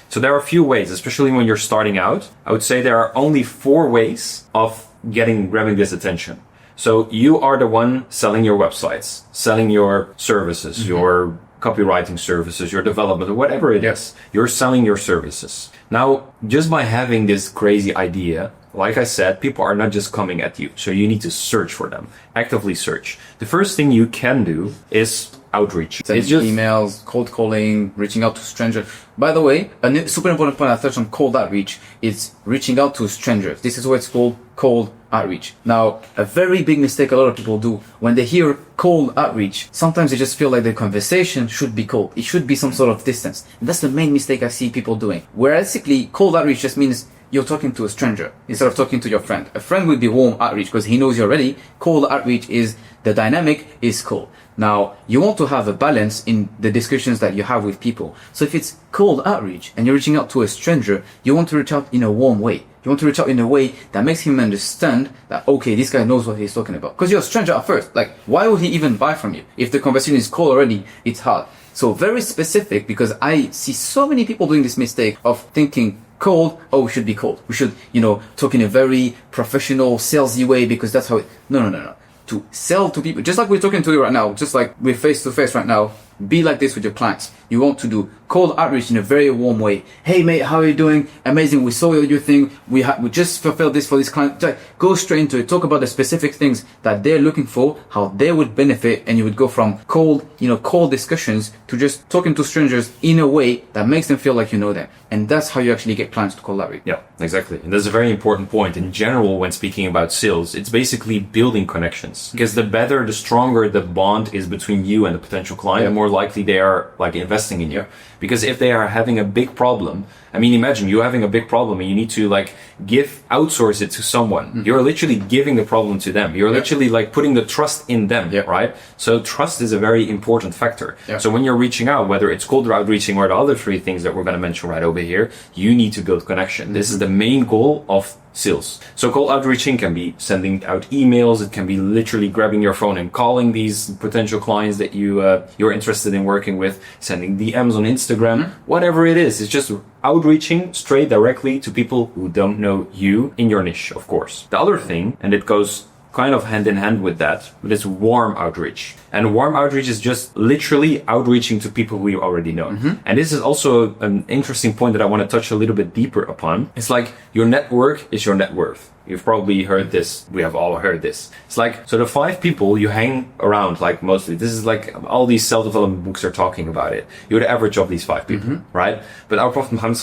So there are a few ways, especially when you're starting out. I would say there are only 4 ways of grabbing this attention. So you are the one selling your websites, selling your services, your copywriting services, your development, or whatever it is. You're selling your services. Now, just by having this crazy idea, like I said, people are not just coming at you. So you need to search for them, actively search. The first thing you can do is outreach. It's just emails, cold calling, reaching out to strangers. By the way, a super important point I touched on cold outreach is reaching out to strangers. This is what it's called, cold outreach. Now, a very big mistake a lot of people do when they hear cold outreach, sometimes they just feel like the conversation should be cold. It should be some sort of distance. And that's the main mistake I see people doing. Whereas basically, cold outreach just means you're talking to a stranger instead of talking to your friend. A friend would be warm outreach because he knows you already. Cold outreach is the dynamic is cold. Now, you want to have a balance in the discussions that you have with people. So if it's cold outreach and you're reaching out to a stranger, you want to reach out in a warm way. You want to reach out in a way that makes him understand that, okay, this guy knows what he's talking about. Because you're a stranger at first. Like, why would he even buy from you? If the conversation is cold already, it's hard. So very specific, because I see so many people doing this mistake of thinking cold, oh, we should be cold. We should, talk in a very professional, salesy way because that's how it... No. To sell to people, just like we're talking to you right now, just like we're face to face right now, be like this with your clients. You want to do cold outreach in a very warm way. Hey mate, how are you doing? Amazing, we saw your thing. We just fulfilled this for this client. Go straight into it. Talk about the specific things that they're looking for, how they would benefit, and you would go from cold discussions to just talking to strangers in a way that makes them feel like you know them. And that's how you actually get clients to cold outreach. Yeah, exactly. And that's a very important point. In general, when speaking about sales, it's basically building connections. Because the better, the stronger the bond is between you and the potential client, the more likely they are like investing in you. Because if they are having a big problem, I mean, imagine you having a big problem and you need to outsource it to someone. You're literally giving the problem to them. You're literally putting the trust in them, right? So trust is a very important factor. So when you're reaching out, whether it's cold outreaching or the other 3 things that we're going to mention right over here, you need to build connection. This is the main goal of sales. So cold outreaching can be sending out emails. It can be literally grabbing your phone and calling these potential clients that you're interested in working with, sending DMs on Instagram, whatever it is. It's just outreaching straight directly to people who don't know you in your niche, of course. The other thing, and it goes kind of hand in hand with that, but it's warm outreach. And warm outreach is just literally outreaching to people who you already know. And this is also an interesting point that I want to touch a little bit deeper upon. It's like your network is your net worth. You've probably heard this. We have all heard this. It's like, so the 5 people you hang around, like mostly, this is like all these self-development books are talking about it. You're the average of these 5 people, right? But our Prophet Muhammad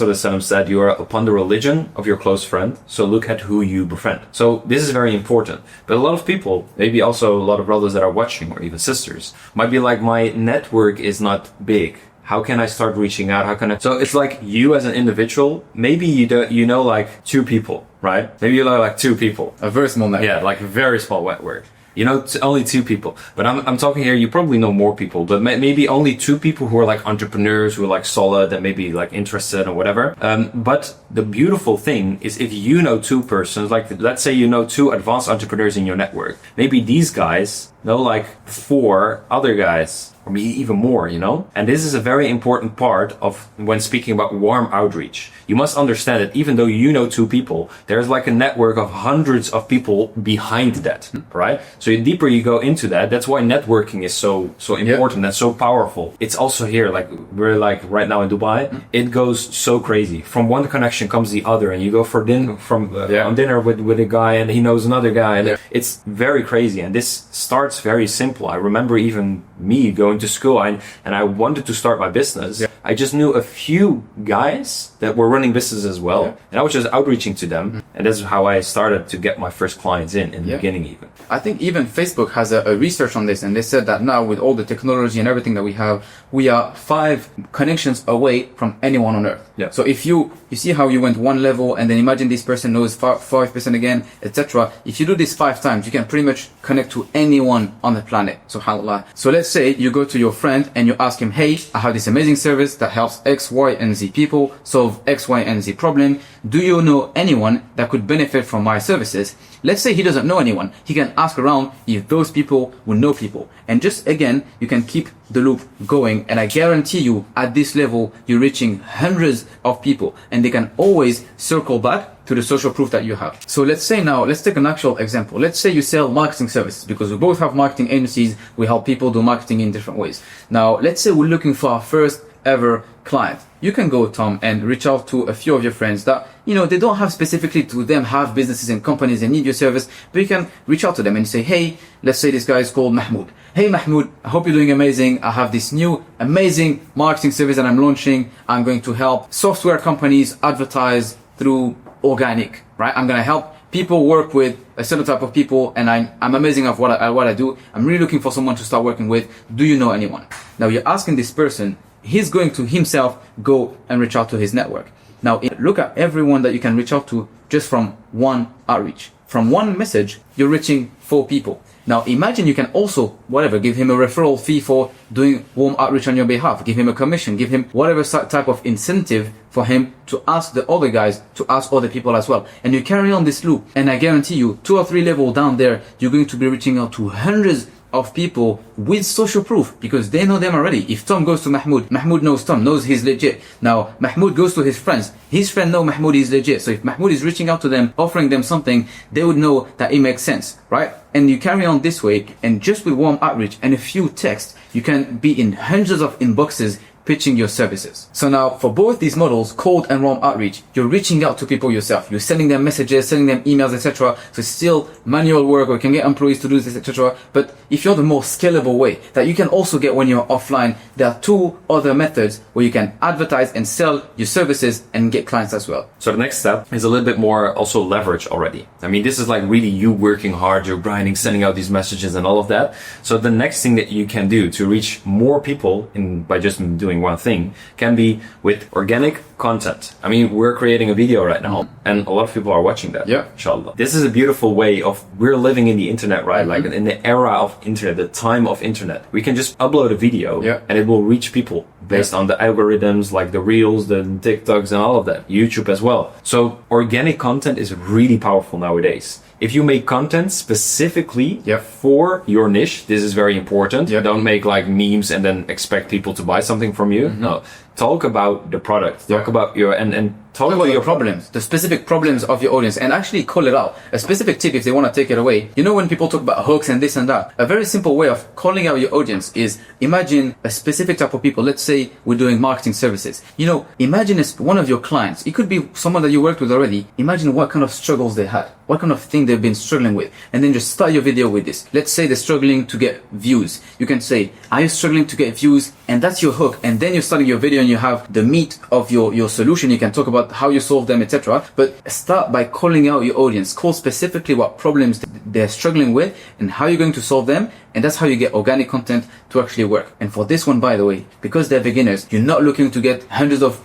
said, you are upon the religion of your close friend. So look at who you befriend. So this is very important. But a lot of people, maybe also a lot of brothers that are watching, or even sisters, might be like, my network is not big. How can I start reaching out? How can I? So it's like, you as an individual, maybe you know like 2 people, right? Maybe you know like 2 people. A very small network. Yeah, like a very small network. You know, only 2 people. But I'm talking here, you probably know more people, but maybe only 2 people who are like entrepreneurs, who are like solid and maybe like interested or whatever. But the beautiful thing is, if you know 2 persons, like let's say you know 2 advanced entrepreneurs in your network, maybe these guys know like 4 other guys, or maybe even more, you know? And this is a very important part of when speaking about warm outreach. You must understand that even though you know 2 people, there's like a network of hundreds of people behind that, right? So the deeper you go into that, that's why networking is so important and so powerful. It's also here, like we're like right now in Dubai, it goes so crazy. From one connection comes the other, and you go for dinner on dinner with a guy, and he knows another guy, and it's very crazy. And this starts very simple. I remember even me going to school, and I wanted to start my business. I just knew a few guys that were running businesses as well, and I was just outreaching to them, and that's how I started to get my first clients in the beginning. Even I think even Facebook has a research on this, and they said that now with all the technology and everything that we have, we are 5 connections away from anyone on earth. So if you see how you went 1 level, and then imagine this person knows 5% again, etc. If you do this 5 times, you can pretty much connect to anyone on the planet. So Halal. So let's say you go to your friend and you ask him, hey, I have this amazing service that helps X, Y, and Z people solve X, Y, and Z problem. Do you know anyone that could benefit from my services? Let's say he doesn't know anyone. He can ask around if those people will know people. And just again, you can keep the loop going. And I guarantee you, at this level, you're reaching hundreds of people, and they can always circle back to the social proof that you have. So let's say now, let's take an actual example. Let's say you sell marketing services, because we both have marketing agencies. We help people do marketing in different ways. Now, let's say we're looking for our first ever client. You can go, Thom, and reach out to a few of your friends that, you know, they don't have specifically to them have businesses and companies and need your service, but you can reach out to them and say, hey, let's say this guy is called Mahmoud. Hey, Mahmoud, I hope you're doing amazing. I have this new amazing marketing service that I'm launching. I'm going to help software companies advertise through organic, right? I'm going to help people work with a certain type of people, and I'm amazing at what I do. I'm really looking for someone to start working with. Do you know anyone? Now you're asking this person, he's going to himself go and reach out to his network. Now look at everyone that you can reach out to just from one outreach. From one message, you're reaching 4 people. Now imagine you can also, give him a referral fee for doing warm outreach on your behalf, give him a commission, give him whatever type of incentive for him to ask the other guys, to ask other people as well. And you carry on this loop, and I guarantee you 2 or 3 levels down there, you're going to be reaching out to hundreds of people with social proof, because they know them already. If Thom goes to Mahmoud, Mahmoud knows Thom, knows he's legit. Now Mahmoud goes to his friends, his friend know Mahmoud is legit. So if Mahmoud is reaching out to them, offering them something, they would know that it makes sense, right? And you carry on this way, and just with warm outreach and a few texts, you can be in hundreds of inboxes pitching your services. So now for both these models, cold and warm outreach, you're reaching out to people yourself. You're sending them messages, sending them emails, etc. So it's still manual work, or you can get employees to do this, etc. But if you're the more scalable way that you can also get when you're offline, there are 2 other methods where you can advertise and sell your services and get clients as well. So the next step is a little bit more also leverage already. I mean, this is like really you working hard, you're grinding, sending out these messages and all of that. So the next thing that you can do to reach more people by just doing one thing can be with organic content. I mean, we're creating a video right now, and a lot of people are watching that. Yeah. Inshallah. This is a beautiful way of, we're living in the internet, right? Like in the era of internet, the time of internet. We can just upload a video and it will reach people based on the algorithms, like the Reels, the TikToks and all of that. YouTube as well. So organic content is really powerful nowadays. If you make content specifically for your niche, this is very important. Don't make like memes and then expect people to buy something from you. No, talk about the product, talk about and Talk about your problems, the specific problems of your audience, and actually call it out. A specific tip if they want to take it away. You know, when people talk about hooks and this and that, a very simple way of calling out your audience is imagine a specific type of people. Let's say we're doing marketing services. You know, imagine it's one of your clients. It could be someone that you worked with already. Imagine what kind of struggles they had, what kind of thing they've been struggling with, and then just start your video with this. Let's say they're struggling to get views. You can say, are you struggling to get views? And that's your hook. And then you're starting your video and you have the meat of your solution. You can talk about how you solve them, etc. But start by calling out your audience. Call specifically what problems they're struggling with and how you're going to solve them. And that's how you get organic content to actually work. And for this one, by the way, because they're beginners, you're not looking to get hundreds of,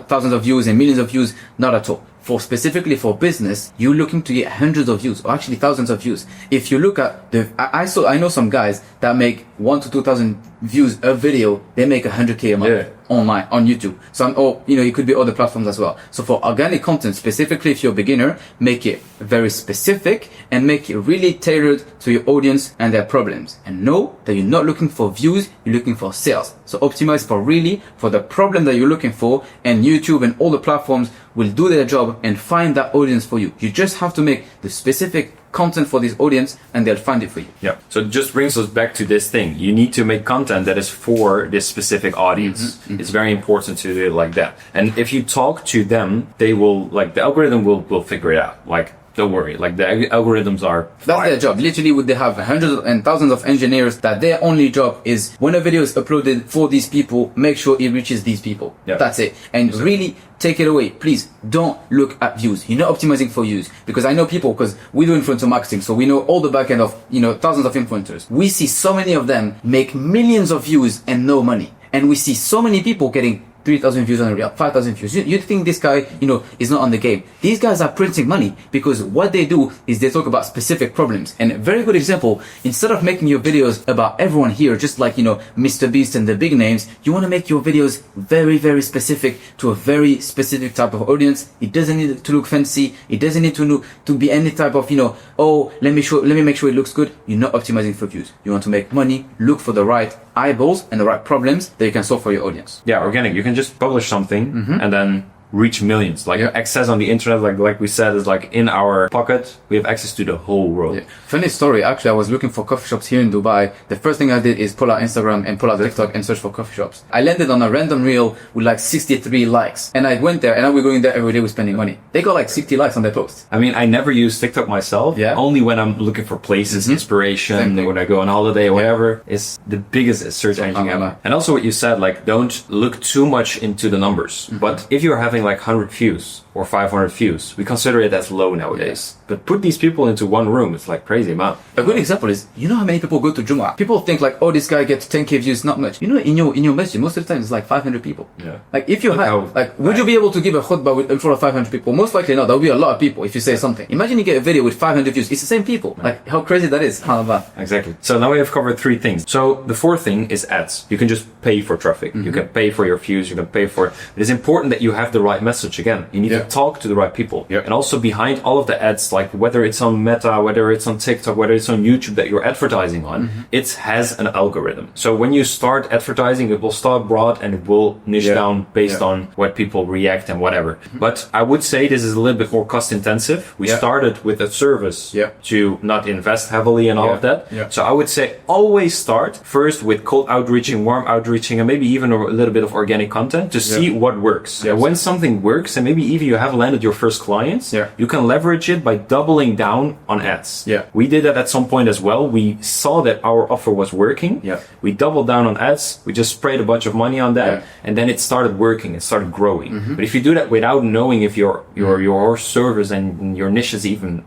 thousands of views and millions of views. Not at all. Specifically for business, you're looking to get hundreds of views or actually thousands of views. If you look at I know some guys that make 1,000 to 2,000 views a video, they make 100K a month online on YouTube. It could be other platforms as well. So for organic content, specifically if you're a beginner, make it very specific and make it really tailored to your audience and their problems. And know that you're not looking for views, you're looking for sales. So optimize for the problem that you're looking for, and YouTube and all the platforms will do their job and find that audience for you. You just have to make the specific content for this audience and they'll find it for you. Yeah. So it just brings us back to this thing. You need to make content that is for this specific audience. It's very important to do it like that. And if you talk to them, they will, the algorithm will figure it out. Don't worry, the algorithms are fine. That's their job. Literally, they have hundreds and thousands of engineers that their only job is when a video is uploaded for these people, make sure it reaches these people. Yeah. That's it. And really take it away. Please don't look at views. You're not optimizing for views, because I know people, because we do influencer marketing, so we know all the back end of, thousands of influencers. We see so many of them make millions of views and no money. And we see so many people getting 3,000 views on a reel, 5,000 views. You think this guy, is not on the game. These guys are printing money because what they do is they talk about specific problems. And a very good example, instead of making your videos about everyone here, just like, Mr. Beast and the big names, you want to make your videos very, very specific to a very specific type of audience. It doesn't need to look fancy. It doesn't need to be any type of, let me make sure it looks good. You're not optimizing for views. You want to make money, look for the right eyeballs and the right problems that you can solve for your audience. Yeah, organic. You can just publish something and then reach millions. Access on the internet, like we said, is in our pocket. We have access to the whole world. Yeah. Funny story, actually, I was looking for coffee shops here in Dubai. The first thing I did is pull out Instagram and pull out TikTok and search for coffee shops. I landed on a random reel with 63 likes. And I went there, and now we're going there every day, we're spending money. They got 60 likes on their posts. I mean, I never use TikTok myself. Yeah. Only when I'm looking for places, inspiration, when I go on holiday or whatever. It's the biggest search engine ever. And also what you said, don't look too much into the numbers. But if you're having 100 views or 500 views, we consider it as low nowadays. But put these people into one room, it's crazy amount. A good example is, how many people go to Jumu'ah? People think this guy gets 10K views, not much. In your masjid, most of the time it's 500 people. Yeah. If you would you be able to give a khutbah in front of 500 people? Most likely not. There will be a lot of people if you say something. Imagine you get a video with 500 views. It's the same people. How crazy that is. Exactly. So now we have covered 3 things. So the 4th thing is ads. You can just pay for traffic. You can pay for your views. You can pay for it. It is important that you have the right message. Again, you need to talk to the right people. And also behind all of the ads, whether it's on Meta, whether it's on TikTok, whether it's on YouTube that you're advertising on, it has an algorithm. So when you start advertising, it will start broad and it will niche down based on what people react and whatever. But I would say this is a little bit more cost intensive. We started with a service to not invest heavily in all of that. So I would say always start first with cold outreaching, warm outreaching, and maybe even a little bit of organic content to see what works. And when something works, and maybe even you have landed your first clients, you can leverage it by doubling down on ads. We did that at some point as well. We saw that our offer was working. We doubled down on ads. We just sprayed a bunch of money on that, and then it started working. It started growing. But if you do that without knowing if your service and your niche is even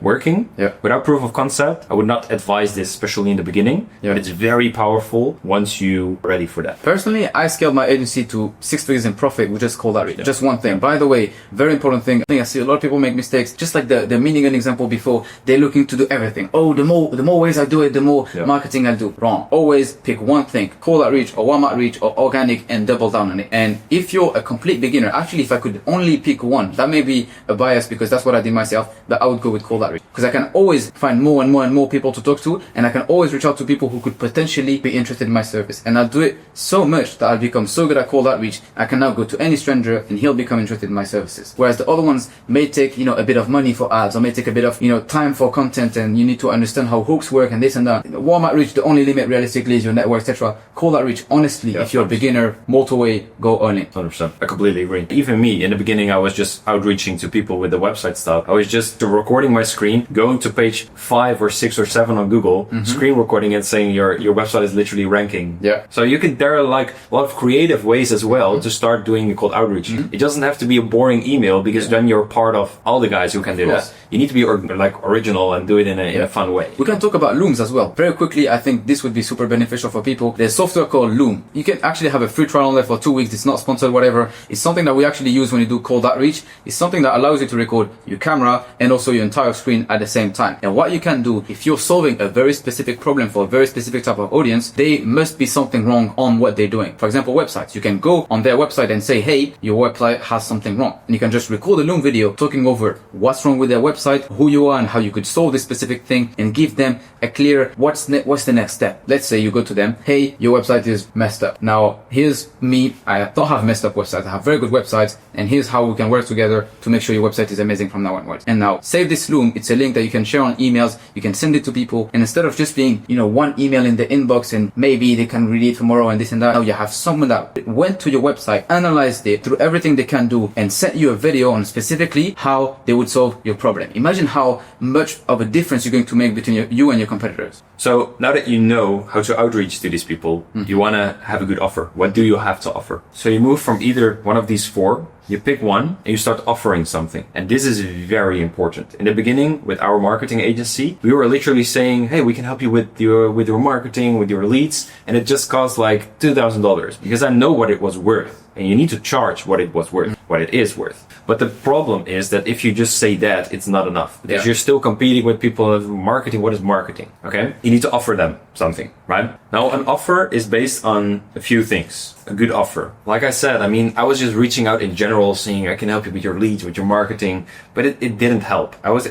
working, without proof of concept, I would not advise this, especially in the beginning. But it's very powerful once you're ready for that. Personally, I scaled my agency to 6 figures in profit with just cold outreach. Just one thing. By the way, very important thing. I think I see a lot of people make mistakes. Just the meaning an example before, they're looking to do everything. Oh, the more ways I do it, the more marketing I do. Wrong. Always pick one thing, cold outreach or warm outreach or organic, and double down on it. And if you're a complete beginner, actually, if I could only pick one, that may be a bias because that's what I did myself, but I would go with cold outreach because I can always find more and more and more people to talk to, and I can always reach out to people who could potentially be interested in my service. And I'll do it so much that I'll become so good at cold outreach, I can now go to any stranger and he'll become interested in my services. Whereas the other ones may take, a bit of money for ads, or may take a bit of, time for content, and you need to understand how hooks work and this and that. Warm outreach, the only limit realistically is your network, etc. Cold outreach, honestly, if you're a beginner, motorway, go all in. 100%. I completely agree. Even me, in the beginning, I was just outreaching to people with the website stuff. I was just recording my screen, going to page 5 or 6 or 7 on Google, screen recording it, saying your website is literally ranking. Yeah. So there are like a lot of creative ways as well to start doing cold outreach. It doesn't have to be a boring email, because then you're part of all the guys who can do that. You need to be original and do it in a fun way. We can talk about Looms as well. Very quickly, I think this would be super beneficial for people. There's software called Loom. You can actually have a free trial on there for 2 weeks. It's not sponsored, whatever. It's something that we actually use when you do cold outreach. It's something that allows you to record your camera and also your entire screen at the same time. And what you can do, if you're solving a very specific problem for a very specific type of audience, there must be something wrong on what they're doing. For example, websites. You can go on their website and say, hey, your website has something wrong. And you can just record a Loom video talking over what's wrong with their website, who you are, and how you could solve this specific thing, and give them a clear what's the next step. Let's say you go to them, hey, your website is messed up. Now, here's me. I don't have messed up websites. I have very good websites, and here's how we can work together to make sure your website is amazing from now onwards. And now, save this Loom. It's a link that you can share on emails. You can send it to people, and instead of just being, one email in the inbox and maybe they can read it tomorrow and this and that, now you have someone that went to your website, analyzed it through everything they can do, and sent you a video on specifically how they would solve your problem. Imagine how much of a difference you're going to make between you and your competitors. So now that you know how to outreach to these people, you want to have a good offer. What do you have to offer? So you move from either one of these 4, you pick one and you start offering something. And this is very important. In the beginning, with our marketing agency, we were literally saying, hey, we can help you with your marketing, with your leads. And it just cost like $2,000, because I know what it was worth. And you need to charge what it was worth, what it is worth. But the problem is that if you just say that, it's not enough. Because you're still competing with people of marketing. What is marketing? Okay? You need to offer them something, right? Now, an offer is based on a few things. A good offer. Like I said, I was just reaching out in general, saying I can help you with your leads, with your marketing, but it didn't help. I was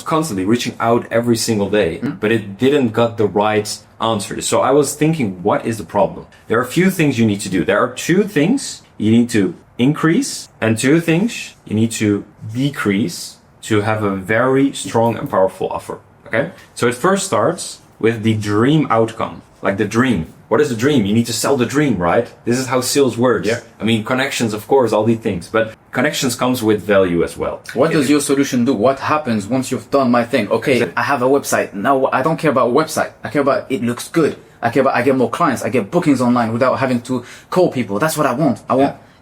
constantly reaching out every single day, but it didn't got the right answers. So I was thinking, what is the problem? There are a few things you need to do. There are 2 things you need to increase and 2 things you need to decrease to have a very strong and powerful offer. Okay? So it first starts with the dream outcome, like the dream. What is the dream? You need to sell the dream, right? This is how sales works. Yeah. Connections, of course, all these things, but connections comes with value as well. What does your solution do? What happens once you've done my thing? Okay, I have a website. Now I don't care about website. I care about it looks good. I care about I get more clients. I get bookings online without having to call people. That's what I want.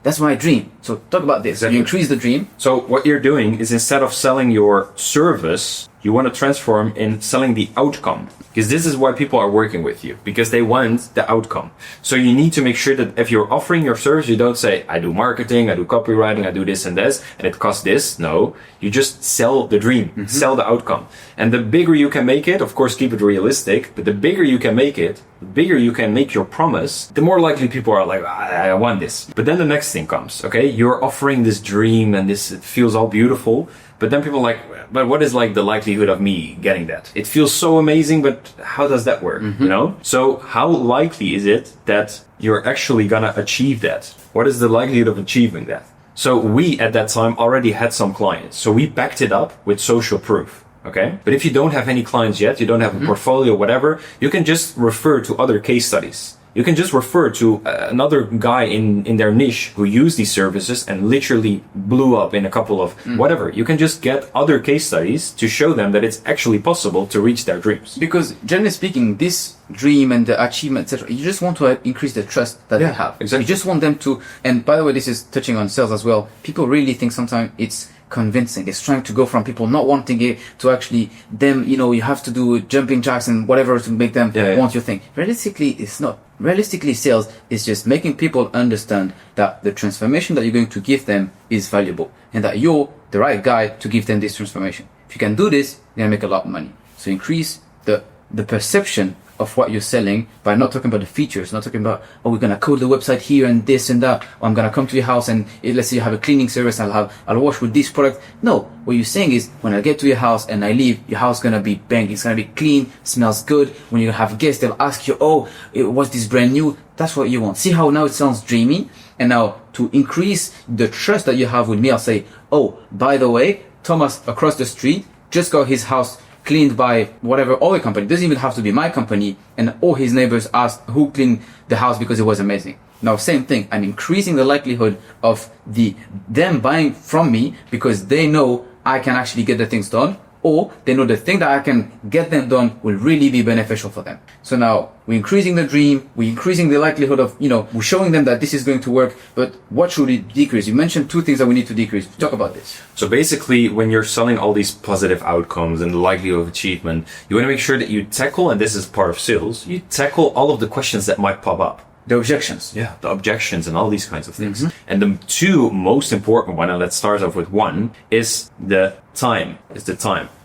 That's my dream. So talk about this. Exactly. You increase the dream. So what you're doing is, instead of selling your service, you want to transform in selling the outcome. Because this is why people are working with you, because they want the outcome. So you need to make sure that if you're offering your service, you don't say, I do marketing, I do copywriting, I do this and this, and it costs this. No, you just sell the dream, sell the outcome. And the bigger you can make it, of course, keep it realistic, but the bigger you can make it, the bigger you can make your promise, the more likely people are like, I want this. But then the next thing comes, okay? You're offering this dream and this, it feels all beautiful. But then people are like, but what is like the likelihood of me getting that? It feels so amazing, but how does that work? So how likely is it that you're actually gonna achieve that? What is the likelihood of achieving that? So we at that time already had some clients. So we backed it up with social proof. Okay. But if you don't have any clients yet, you don't have a portfolio, whatever, you can just refer to other case studies. You can just refer to another guy in their niche who used these services and literally blew up in a couple of whatever. You can just get other case studies to show them that it's actually possible to reach their dreams. Because generally speaking, this dream and the achievement, etc., you just want to increase the trust that they have. Exactly. You just want them to, and by the way, this is touching on sales as well. People really think sometimes it's convincing. It's trying to go from people not wanting it to actually them, you have to do jumping jacks and whatever to make them want your thing. Realistically, it's not. Realistically, sales is just making people understand that the transformation that you're going to give them is valuable and that you're the right guy to give them this transformation. If you can do this, you're gonna make a lot of money. So increase the perception of what you're selling by not talking about the features, not talking about, oh, we're gonna code the website here and this and that, or I'm gonna come to your house and let's say you have a cleaning service, I'll wash with this product. No, what you're saying is when I get to your house and I leave, your house gonna be bang, it's gonna be clean, smells good. When you have guests, they'll ask you, oh, was this brand new? That's what you want. See how now it sounds dreamy? And now to increase the trust that you have with me, I'll say, oh, by the way, Thomas across the street just got his house cleaned by whatever other company. It doesn't even have to be my company. And all his neighbors asked who cleaned the house because it was amazing. Now, same thing. I'm increasing the likelihood of them buying from me because they know I can actually get the things done, or they know the thing that I can get them done will really be beneficial for them. So now we're increasing the dream, we're increasing the likelihood of, we're showing them that this is going to work, but what should we decrease? You mentioned 2 things that we need to decrease. Talk about this. So basically, when you're selling all these positive outcomes and the likelihood of achievement, you want to make sure that you tackle, and this is part of sales, you tackle all of the questions that might pop up. The objections. Yeah, the objections and all these kinds of things. And the 2 most important one, and let's start off with 1, is the time.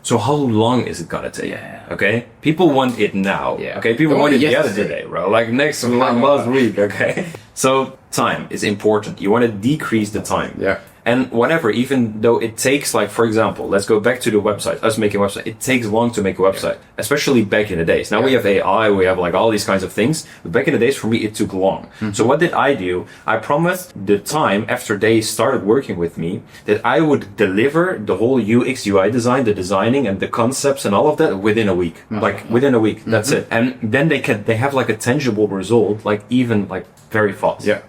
So how long is it gonna take? Yeah. Okay? People want it now. Yeah. Okay? People want it yesterday, bro. Like last week, okay? So time is important. You want to decrease the time. Yeah. And whatever, even though it takes, like, for example, let's go back to the website, us making a website. It takes long to make a website, especially back in the days. Now we have AI, we have like all these kinds of things. But back in the days, for me, it took long. So what did I do? I promised the time after they started working with me that I would deliver the whole UX, UI design, the designing and the concepts and all of that within a week. Within a week, that's it. And then they have like a tangible result, like even like very fast. Yeah.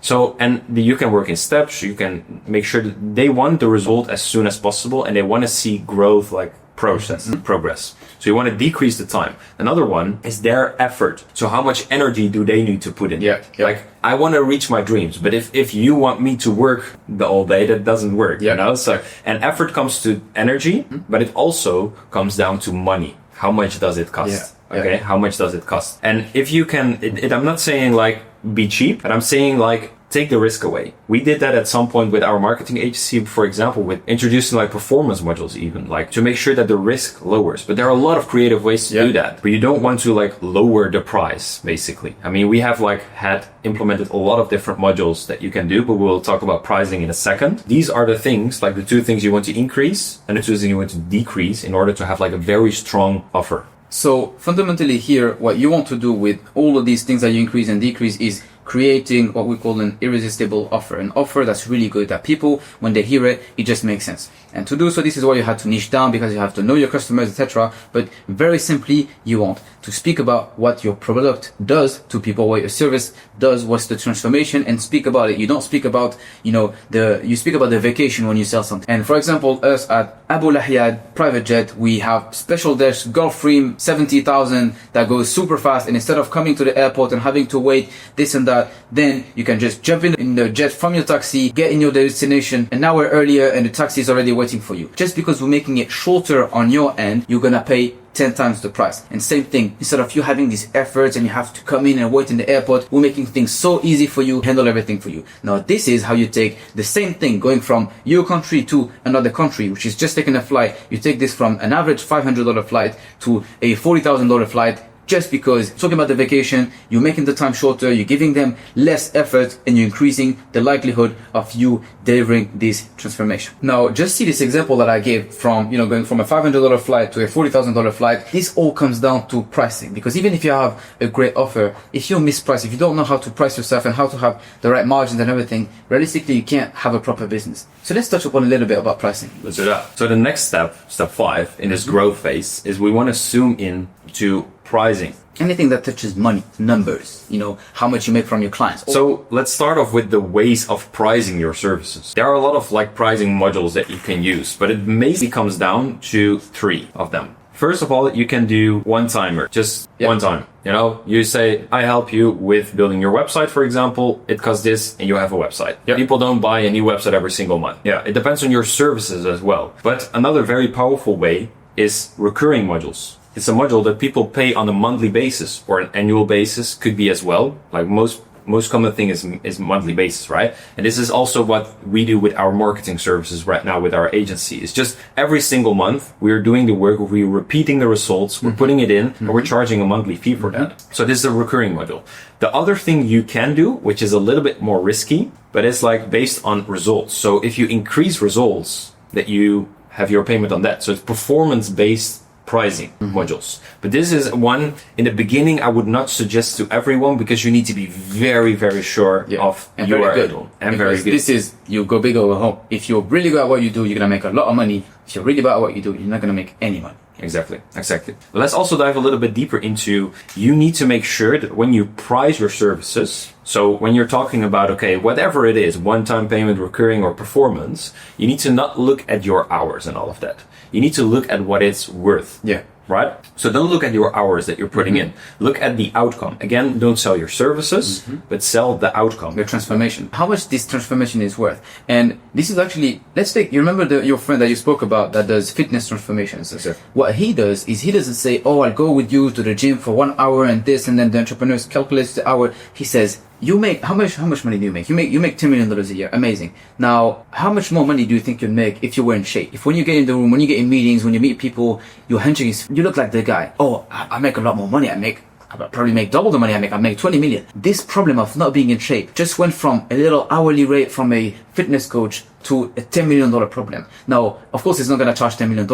So, and you can work in steps, you can make sure that they want the result as soon as possible and they want to see growth, like progress. So you want to decrease the time. Another one is their effort. So how much energy do they need to put in? Yeah. Like, I want to reach my dreams, but if you want me to work the whole day, that doesn't work, So, and effort comes to energy, but it also comes down to money. How much does it cost? Okay. How much does it cost? And if you can, I'm not saying like be cheap, but I'm saying like take the risk away. We did that at some point with our marketing agency, for example, with introducing like performance modules, even like to make sure that the risk lowers. But there are a lot of creative ways to do that. But you don't want to like lower the price, basically. I mean, we have like had implemented a lot of different modules that you can do, but we'll talk about pricing in a second. These are the things, like the 2 things you want to increase and the 2 things you want to decrease in order to have like a very strong offer. So fundamentally here, what you want to do with all of these things that you increase and decrease is creating what we call an irresistible offer, an offer that's really good, that people, when they hear it, it just makes sense. And to do so, this is why you have to niche down, because you have to know your customers, etc. But very simply, you want to speak about what your product does to people, what your service does, what's the transformation, and speak about it. You don't speak about, you speak about the vacation when you sell something. And for example, us at Abu Lahyad Private Jet, we have special dash Gulfstream 70,000 that goes super fast. And instead of coming to the airport and having to wait this and that, then you can just jump in the jet from your taxi, get in your destination an hour earlier, and the taxi is already waiting for you. Just because we're making it shorter on your end, you're gonna pay 10 times the price. And same thing, instead of you having these efforts and you have to come in and wait in the airport, we're making things so easy for you, handle everything for you. Now this is how you take the same thing, going from your country to another country, which is just taking a flight. You take this from an average $500 flight to a $40,000 flight, just because talking about the vacation, you're making the time shorter, you're giving them less effort, and you're increasing the likelihood of you delivering this transformation. Now, just see this example that I gave from, going from a $500 flight to a $40,000 flight. This all comes down to pricing, because even if you have a great offer, if you misprice, if you don't know how to price yourself and how to have the right margins and everything, realistically, you can't have a proper business. So let's touch upon a little bit about pricing. Let's do that. So the next step 5 in this growth phase, is we want to zoom in to pricing. Anything that touches money, numbers, how much you make from your clients. So let's start off with the ways of pricing your services. There are a lot of like pricing modules that you can use, but it mainly comes down to 3 of them. First of all, you can do one-timer, just one time. You say, I help you with building your website, for example. It costs this and you have a website. People don't buy a new website every single month. It depends on your services as well. But another very powerful way is recurring modules. It's a module that people pay on a monthly basis or an annual basis, could be as well. Like most most common thing is monthly basis, right? And this is also what we do with our marketing services right now with our agency. It's just every single month we're doing the work, we're repeating the results, we're putting it in, and we're charging a monthly fee for that. So this is a recurring module. The other thing you can do, which is a little bit more risky, but it's like based on results. So if you increase results, that you have your payment on that. So it's performance-based pricing modules. But this is one, in the beginning, I would not suggest to everyone because you need to be very, very sure of and your very good. And very good. This is, you go big or go home. If you're really good at what you do, you're going to make a lot of money. If you're really bad at what you do, you're not going to make any money. Exactly. But let's also dive a little bit deeper into, you need to make sure that when you price your services, so when you're talking about, okay, whatever it is, one-time payment, recurring or performance, you need to not look at your hours and all of that. You need to look at what it's worth. Yeah. Right? So don't look at your hours that you're putting in. Look at the outcome. Again, don't sell your services, but sell the outcome. The transformation. How much this transformation is worth. And this is actually, let's take, you remember your friend that you spoke about that does fitness transformations. Yes, sir. What he does is he doesn't say, oh, I'll go with you to the gym for 1 hour and this, and then the entrepreneur calculates the hour. He says, you make, how much money do you make? You make $10 million a year. Amazing. Now, how much more money do you think you'd make if you were in shape? If when you get in the room, when you get in meetings, when you meet people, your hunching is, you look like the guy. Oh, I make a lot more money. I probably make double the money I make 20 million. This problem of not being in shape just went from a little hourly rate from a fitness coach to a $10 million problem. Now, of course, he's not going to charge $10 million,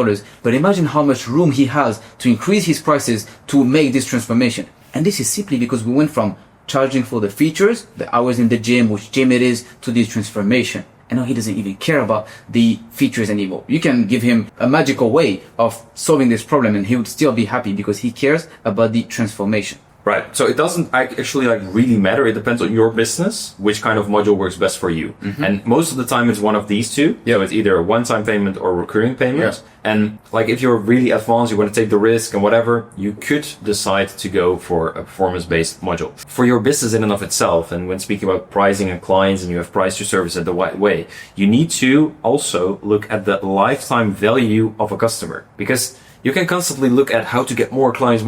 but imagine how much room he has to increase his prices to make this transformation. And this is simply because we went from charging for the features, the hours in the gym, which gym it is, to this transformation. And now he doesn't even care about the features anymore. You can give him a magical way of solving this problem and he would still be happy because he cares about the transformation. Right. So it doesn't actually really matter. It depends on your business, which kind of module works best for you. And most of the time it's one of these two. Yeah. So it's either a one-time payment or recurring payment. Yeah. And if you're really advanced, you want to take the risk and whatever, you could decide to go for a performance-based module. For your business in and of itself, and when speaking about pricing and clients and you have priced your service in the right way, you need to also look at the lifetime value of a customer, because you can constantly look at how to get more clients.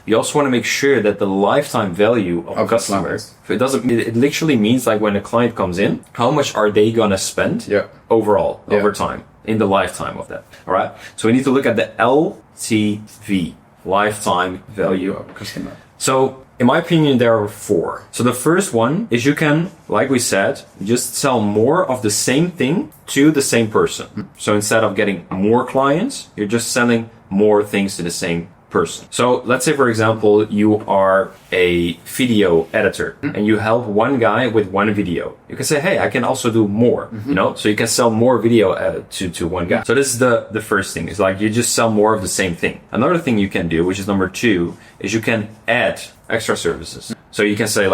You also want to make sure that the lifetime value of a customer, it literally means when a client comes in, how much are they going to spend overall, over time, in the lifetime of that. All right. So we need to look at the LTV, lifetime value of customer. So in my opinion, there are 4. So the first one is you can, like we said, just sell more of the same thing to the same person. So instead of getting more clients, you're just selling more things to the same person. So let's say, for example, you are a video editor and you help one guy with one video. You can say, hey, I can also do more, so you can sell more video to one guy. So this is the first thing. It's you just sell more of the same thing. Another thing you can do, which is number 2, is you can add extra services. So you can say,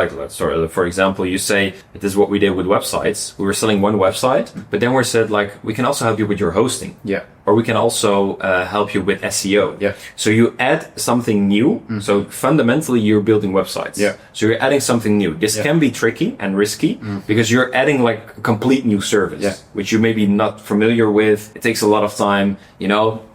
for example, you say, this is what we did with websites. We were selling one website, but then we said, we can also help you with your hosting. Yeah. Or we can also help you with SEO. Yeah. So you add something new. So fundamentally, you're building websites. Yeah. So you're adding something new. This can be tricky and risky because you're adding a complete new service, which you may be not familiar with. It takes a lot of time,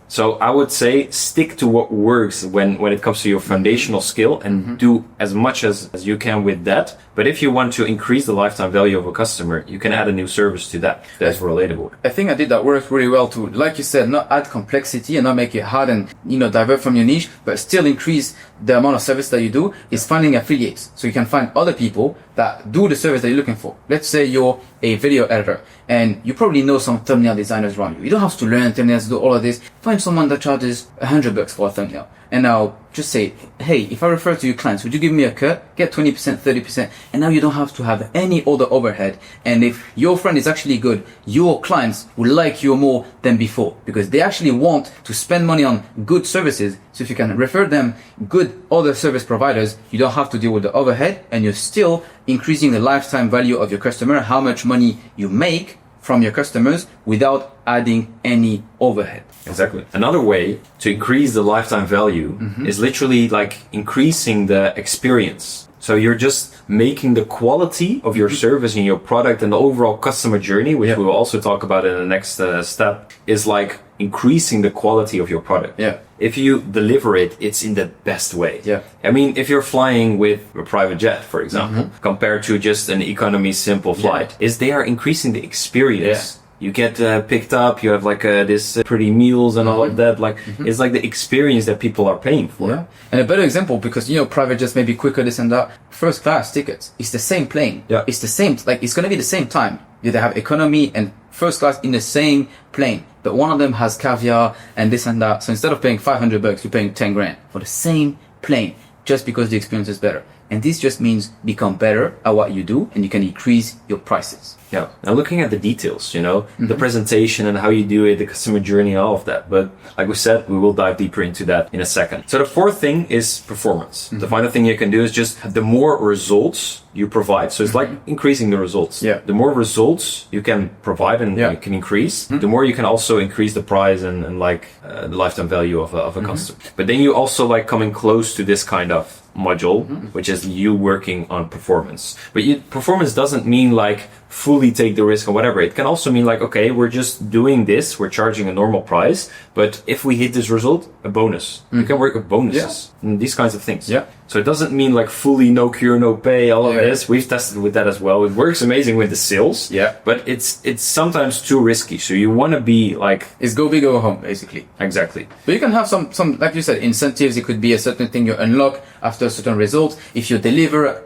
So I would say stick to what works when it comes to your foundational skill and do as much as you can with that. But if you want to increase the lifetime value of a customer, you can add a new service to that that's relatable. I think I did that work really well too. Like you said, not add complexity and not make it hard and, divert from your niche, but still increase the amount of service that you do is finding affiliates. So you can find other people that do the service that you're looking for. Let's say you're a video editor and you probably know some thumbnail designers around you. You don't have to learn thumbnails, do all of this. Find someone that charges $100 for a thumbnail. And now just say, hey, if I refer to your clients, would you give me a cut? Get 20%, 30%. And now you don't have to have any other overhead. And if your friend is actually good, your clients will like you more than before because they actually want to spend money on good services. So if you can refer them good other service providers, you don't have to deal with the overhead and you're still increasing the lifetime value of your customer, how much money you make from your customers without adding any overhead. Exactly. Another way to increase the lifetime value is literally increasing the experience. So you're just making the quality of your service and your product and the overall customer journey, which we will also talk about in the next step, is like increasing the quality of your product. Yeah. If you deliver it, it's in the best way. Yeah. I mean, if you're flying with a private jet, for example, compared to just an economy simple flight, is they are increasing the experience. You get picked up, you have like this pretty meals and all of that. Like it's like the experience that people are paying for. Yeah. And a better example, because private jets may be quicker, this and that. First class tickets, it's the same plane. Yeah. It's the same, like it's gonna be the same time. You have economy and first class in the same plane, but one of them has caviar and this and that. So instead of paying $500, you're paying 10 grand for the same plane, just because the experience is better. And this just means become better at what you do, and you can increase your prices. Yeah. Now looking at the details, the presentation and how you do it, the customer journey, all of that. But like we said, we will dive deeper into that in a second. So the fourth thing is performance. The final thing you can do is just the more results you provide. So it's like increasing the results. Yeah. The more results you can provide and you can increase, the more you can also increase the price and like the lifetime value of a customer. But then you also like coming close to this kind of module, which is you working on performance. But performance doesn't mean like fully take the risk or whatever. It can also mean like, okay, we're just doing this, we're charging a normal price, but if we hit this result, a bonus. You can work with bonuses and these kinds of things. Yeah. So it doesn't mean like fully no cure, no pay, all of this. We've tested with that as well. It works amazing with the sales. Yeah. But it's sometimes too risky. So you want to be like, it's go big or go home, basically. Exactly. But you can have some, like you said, incentives. It could be a certain thing you unlock after a certain result. If you deliver,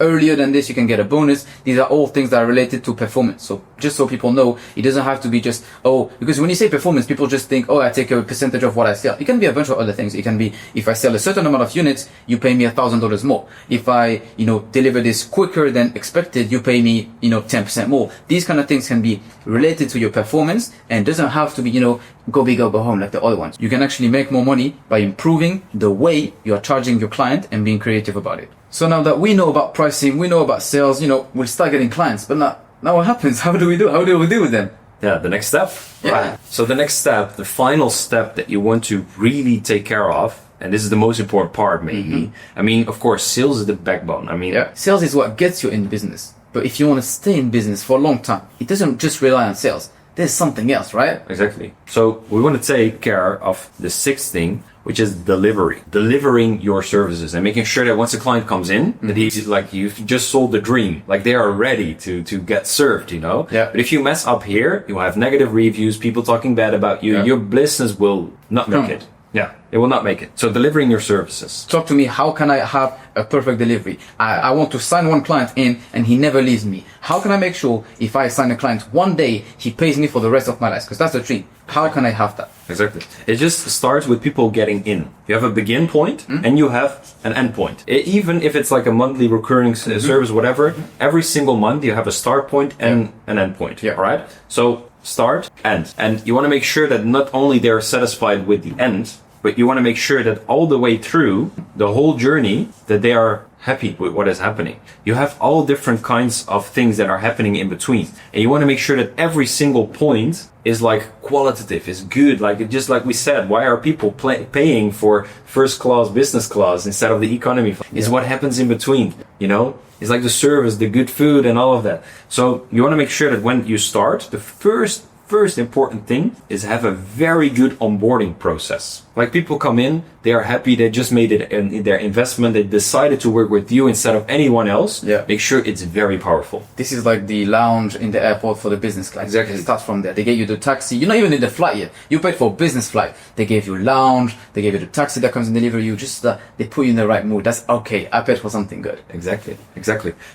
earlier than this, you can get a bonus. These are all things that are related to performance. So just so people know, it doesn't have to be just, because when you say performance, people just think, I take a percentage of what I sell. It can be a bunch of other things. It can be, if I sell a certain amount of units, you pay me $1,000 more. If I, deliver this quicker than expected, you pay me, 10% more. These kind of things can be related to your performance and doesn't have to be, go big or go home like the other ones. You can actually make more money by improving the way you're charging your client and being creative about it. So now that we know about pricing, we know about sales, we'll start getting clients. But now what happens? How do we deal with them? Yeah, the next step. Yeah. Right. So the next step, the final step that you want to really take care of, and this is the most important part maybe. I mean, of course, sales is the backbone. I mean, sales is what gets you in business. But if you want to stay in business for a long time, it doesn't just rely on sales. There's something else, right? Exactly. So we want to take care of the sixth thing, which is delivery. Delivering your services and making sure that once a client comes in, that he's like, you've just sold the dream. Like they are ready to get served, Yeah. But if you mess up here, you have negative reviews, people talking bad about you, your business will not make it. Yeah, it will not make it. So delivering your services. Talk to me, how can I have a perfect delivery? I want to sign one client in and he never leaves me. How can I make sure if I sign a client one day, he pays me for the rest of my life? Because that's the dream. How can I have that? Exactly. It just starts with people getting in. You have a begin point and you have an end point. Even if it's like a monthly recurring service, whatever, every single month you have a start point and an end point. Yeah. All right. So start, end. And you want to make sure that not only they're satisfied with the end, but you want to make sure that all the way through the whole journey that they are happy with what is happening. You have all different kinds of things that are happening in between. And you want to make sure that every single point is like qualitative, is good. Like just like we said, why are people paying for first class, business class instead of the economy? Is what happens in between, It's like the service, the good food and all of that. So you want to make sure that when you start, the first important thing is have a very good onboarding process. Like people come in, they are happy, they just made it in their investment, they decided to work with you instead of anyone else. Yeah. Make sure it's very powerful. This is like the lounge in the airport for the business class. Exactly. It starts from there. They get you the taxi. You're not even in the flight yet. You paid for a business flight. They gave you lounge. They gave you the taxi that comes and deliver you. Just they put you in the right mood. That's okay. I paid for something good. Exactly.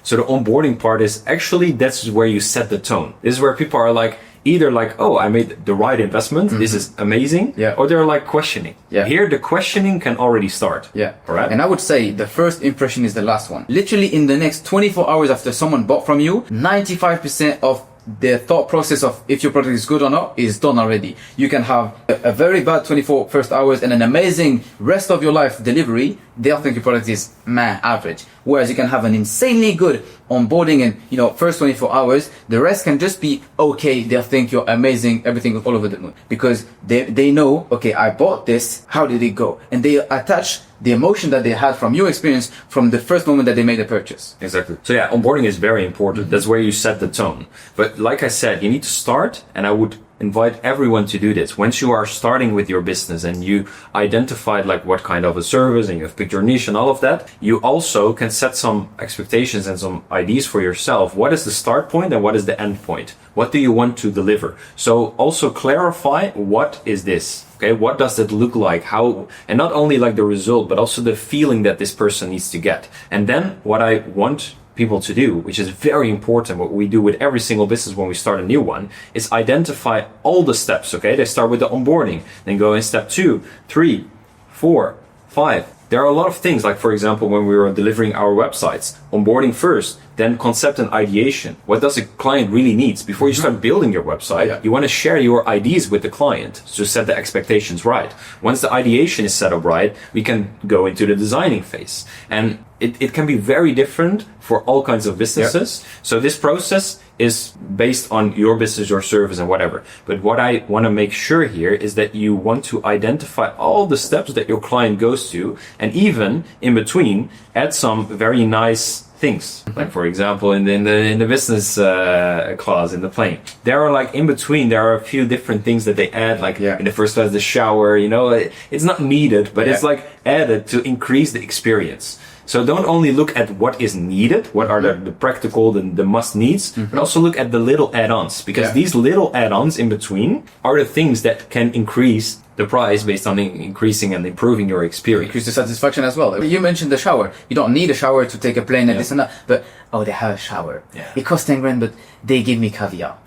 So the onboarding part is actually, that's where you set the tone. This is where people are like, either like, I made the right investment, this is amazing, or they're like questioning. Yeah. Here, the questioning can already start. Yeah. All right. And I would say the first impression is the last one. Literally in the next 24 hours after someone bought from you, 95% of the thought process of if your product is good or not is done already. You can have a very bad 24 first hours and an amazing rest of your life delivery. They'll think your product is average. Whereas you can have an insanely good onboarding and, you know, first 24 hours, the rest can just be okay. They'll think you're amazing, everything all over the moon, because they know, okay, I bought this, how did it go? And they attach the emotion that they had from your experience from the first moment that they made a purchase. Exactly. So yeah, onboarding is very important. That's where you set the tone. But like I said, you need to start, and I would invite everyone to do this. Once you are starting with your business and you identified like what kind of a service and you have picked your niche and all of that, you also can set some expectations and some ideas for yourself. What is the start point and what is the end point? What do you want to deliver? So also clarify, what is this? Okay, what does it look like? How, and not only like the result, but also the feeling that this person needs to get. And then what I want people to do, which is very important, what we do with every single business when we start a new one, is identify all the steps. Okay, they start with the onboarding, then go in step 2, 3, 4, 5. There are a lot of things, like for example, when we were delivering our websites, onboarding first, then concept and ideation. What does a client really needs? Before you start building your website, you want to share your ideas with the client to set the expectations right. Once the ideation is set up right, we can go into the designing phase. And it can be very different for all kinds of businesses. So this process is based on your business, your service, and whatever. But what I want to make sure here is that you want to identify all the steps that your client goes to, and even in between, add some very nice things. Like for example, in the business class in the plane, there are like in between, there are a few different things that they add. Like in the first class, the shower. You know, it's not needed, but it's like added to increase the experience. So don't only look at what is needed, what are the practical, the must needs, but also look at the little add-ons, because these little add-ons in between are the things that can increase the price based on increasing and improving your experience. Increase the satisfaction as well. You mentioned the shower. You don't need a shower to take a plane and this and that, but they have a shower. It costs 10 grand, but they give me caviar.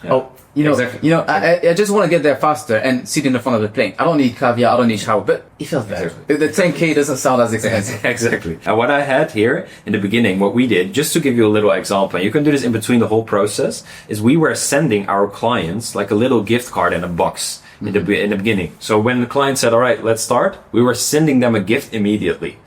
You know, I just want to get there faster and sit in the front of the plane. I don't need caviar, I don't need shower, but it feels better. The 10K doesn't sound as expensive. Exactly. And what I had here in the beginning, what we did, just to give you a little example, and you can do this in between the whole process, is we were sending our clients like a little gift card in a box. In the beginning. So when the client said, all right, let's start, we were sending them a gift immediately.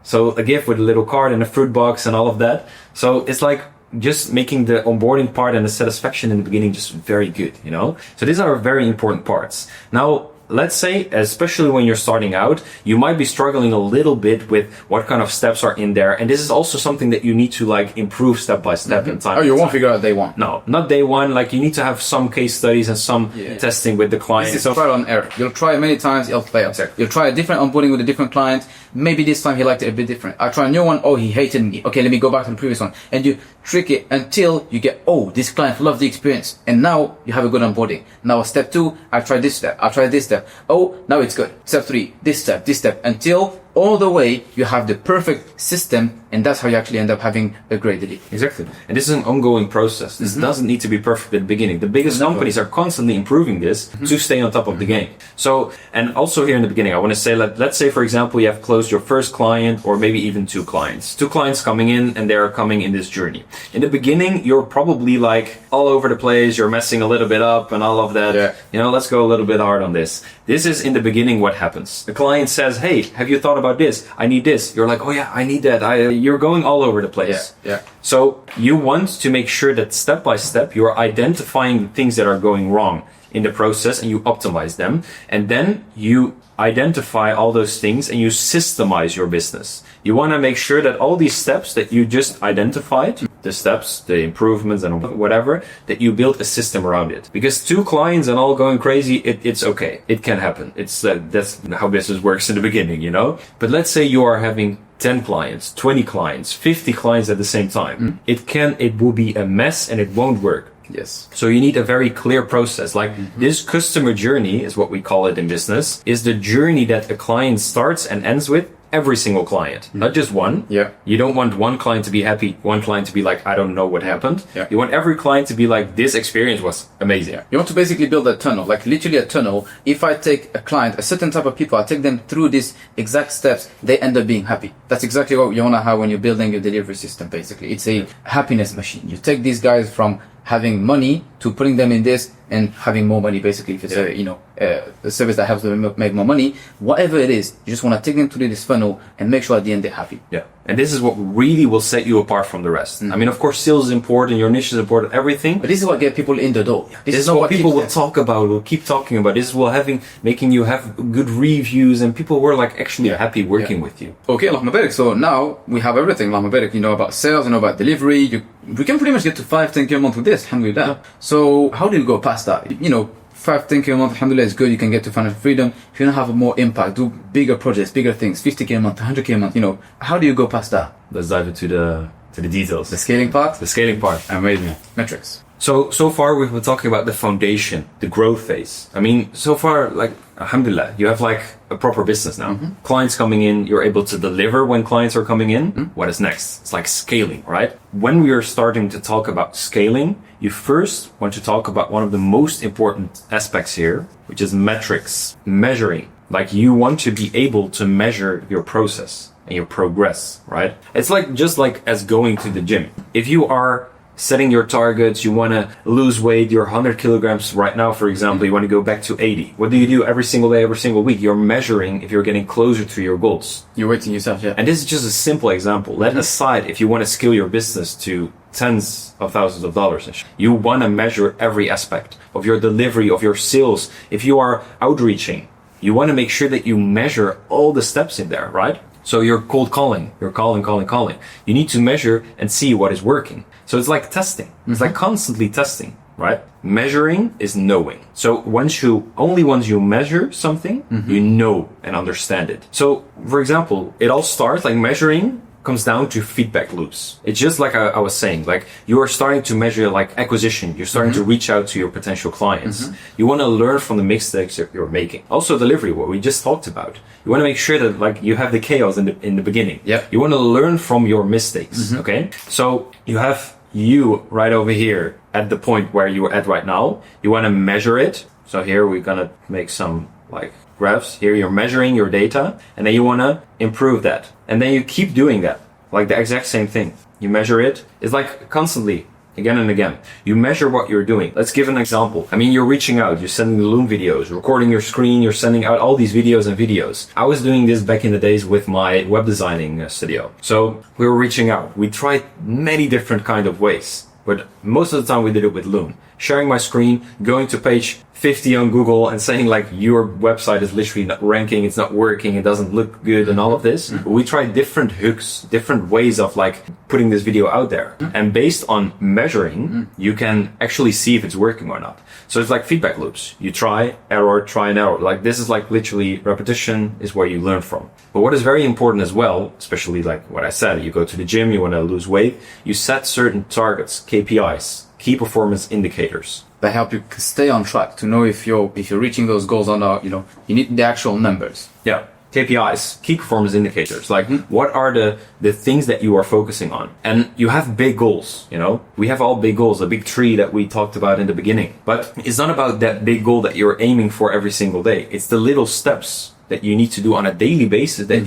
So a gift with a little card and a fruit box and all of that. So it's like just making the onboarding part and the satisfaction in the beginning just very good, you know? So these are very important parts. Now, let's say, especially when you're starting out, you might be struggling a little bit with what kind of steps are in there. And this is also something that you need to like improve step by step in time. You won't figure out day one. No, not day one. Like you need to have some case studies and some testing with the client. This is trial and error. You'll try many times, it'll fail. You'll try a different onboarding with a different client. Maybe this time he liked it a bit different. I try a new one. He hated me. Okay, let me go back to the previous one. And you trick it until you get, this client loved the experience. And now you have a good onboarding. Now step 2, I try this step. I try this step. Now it's good. Step 3, this step, until all the way you have the perfect system, and that's how you actually end up having a great delivery. Exactly. And this is an ongoing process. This doesn't need to be perfect at the beginning. The biggest companies are constantly improving this to stay on top of the game. So, and also here in the beginning, I want to say, let's say, for example, you have closed your first client or maybe even 2 clients. 2 clients coming in and they are coming in this journey. In the beginning, you're probably like all over the place. You're messing a little bit up and all of that. You know, let's go a little bit hard on this. This is in the beginning what happens. The client says, hey, have you thought about this? I need this. You're like, oh yeah, I need that. You're going all over the place. So you want to make sure that step by step, you're identifying things that are going wrong in the process and you optimize them. And then you identify all those things and you systemize your business. You want to make sure that all these steps that you just identified, the steps, the improvements and whatever, that you build a system around it. Because 2 clients and all going crazy, it's okay. It can happen. That's how business works in the beginning, you know? But let's say you are having 10 clients, 20 clients, 50 clients at the same time. It will be a mess and it won't work. So you need a very clear process. Like this customer journey is what we call it in business, is the journey that a client starts and ends with every single client, not just one. You don't want one client to be happy, one client to be like, I don't know what happened. You want every client to be like, this experience was amazing. You want to basically build a tunnel, like literally a tunnel. If I take a client, a certain type of people, I take them through these exact steps, they end up being happy. That's exactly what you want to have when you're building your delivery system, basically. It's a happiness machine. You take these guys from having money to putting them in this and having more money, basically, if it's a service that helps them make more money, whatever it is, you just want to take them through this funnel and make sure at the end they're happy. Yeah. And this is what really will set you apart from the rest. I mean, of course, sales is important, your niche is important, everything. But this is what gets people in the door. This is what people will talk about, will keep talking about. This is what making you have good reviews, and people were like actually happy working with you. Okay, Allahumma barik. So now we have everything, Allahumma barik. You know about sales, you know about delivery. We can pretty much get to 5-10K a month with this, alhamdulillah. Yeah. So how do you go past that? 5-10K a month, alhamdulillah, is good. You can get to financial freedom. If you want to have more impact, do bigger projects, bigger things, 50K a month, 100K a month, how do you go past that? Let's dive into the details. The scaling part? The scaling part. Amazing. Metrics. So far we've been talking about the foundation, the growth phase. I mean, so far, like, alhamdulillah, you have like a proper business now. Clients coming in, you're able to deliver when clients are coming in. What is next? It's like scaling, right? When we are starting to talk about scaling, you first want to talk about one of the most important aspects here, which is metrics, measuring. Like, you want to be able to measure your process and your progress, right? It's like, just like as going to the gym. If you are setting your targets, you want to lose weight, you're 100 kilograms right now, for example, you want to go back to 80. What do you do every single day, every single week? You're measuring if you're getting closer to your goals. You're weighting yourself, yeah. And this is just a simple example. Let aside if you want to scale your business to tens of thousands of dollars. You want to measure every aspect of your delivery, of your sales. If you are outreaching, you want to make sure that you measure all the steps in there, right? So you're cold calling, you're calling. You need to measure and see what is working. So it's like testing. It's like constantly testing, right? Measuring is knowing. So once you measure something, you know and understand it. So for example, it all starts like measuring comes down to feedback loops. It's just like I was saying, like you are starting to measure like acquisition. You're starting to reach out to your potential clients. You want to learn from the mistakes that you're making. Also delivery, what we just talked about. You want to make sure that like you have the chaos in the beginning. Yeah. You want to learn from your mistakes. Okay. So you have you right over here at the point where you're at right now. You want to measure it. So here we're going to make some like graphs. Here you're measuring your data, and then you want to improve that. And then you keep doing that, like the exact same thing. You measure it. It's like constantly, again and again. You measure what you're doing. Let's give an example. I mean, you're reaching out, you're sending the Loom videos, recording your screen, you're sending out all these videos and videos. I was doing this back in the days with my web designing studio. So we were reaching out. We tried many different kind of ways, but most of the time we did it with Loom. Sharing my screen, going to page 50 on Google and saying like your website is literally not ranking, it's not working, it doesn't look good and all of this. We tried different hooks, different ways of like putting this video out there. And based on measuring, you can actually see if it's working or not. So it's like feedback loops. You try and error. Like this is like literally repetition is where you learn from. But what is very important as well, especially like what I said, you go to the gym, you want to lose weight, you set certain targets, KPIs, key performance indicators. That help you stay on track to know if you're reaching those goals or not. You need the actual numbers. Yeah. KPIs, key performance indicators. Like what are the things that you are focusing on? And you have big goals, we have all big goals, a big tree that we talked about in the beginning. But it's not about that big goal that you're aiming for every single day. It's the little steps that you need to do on a daily basis that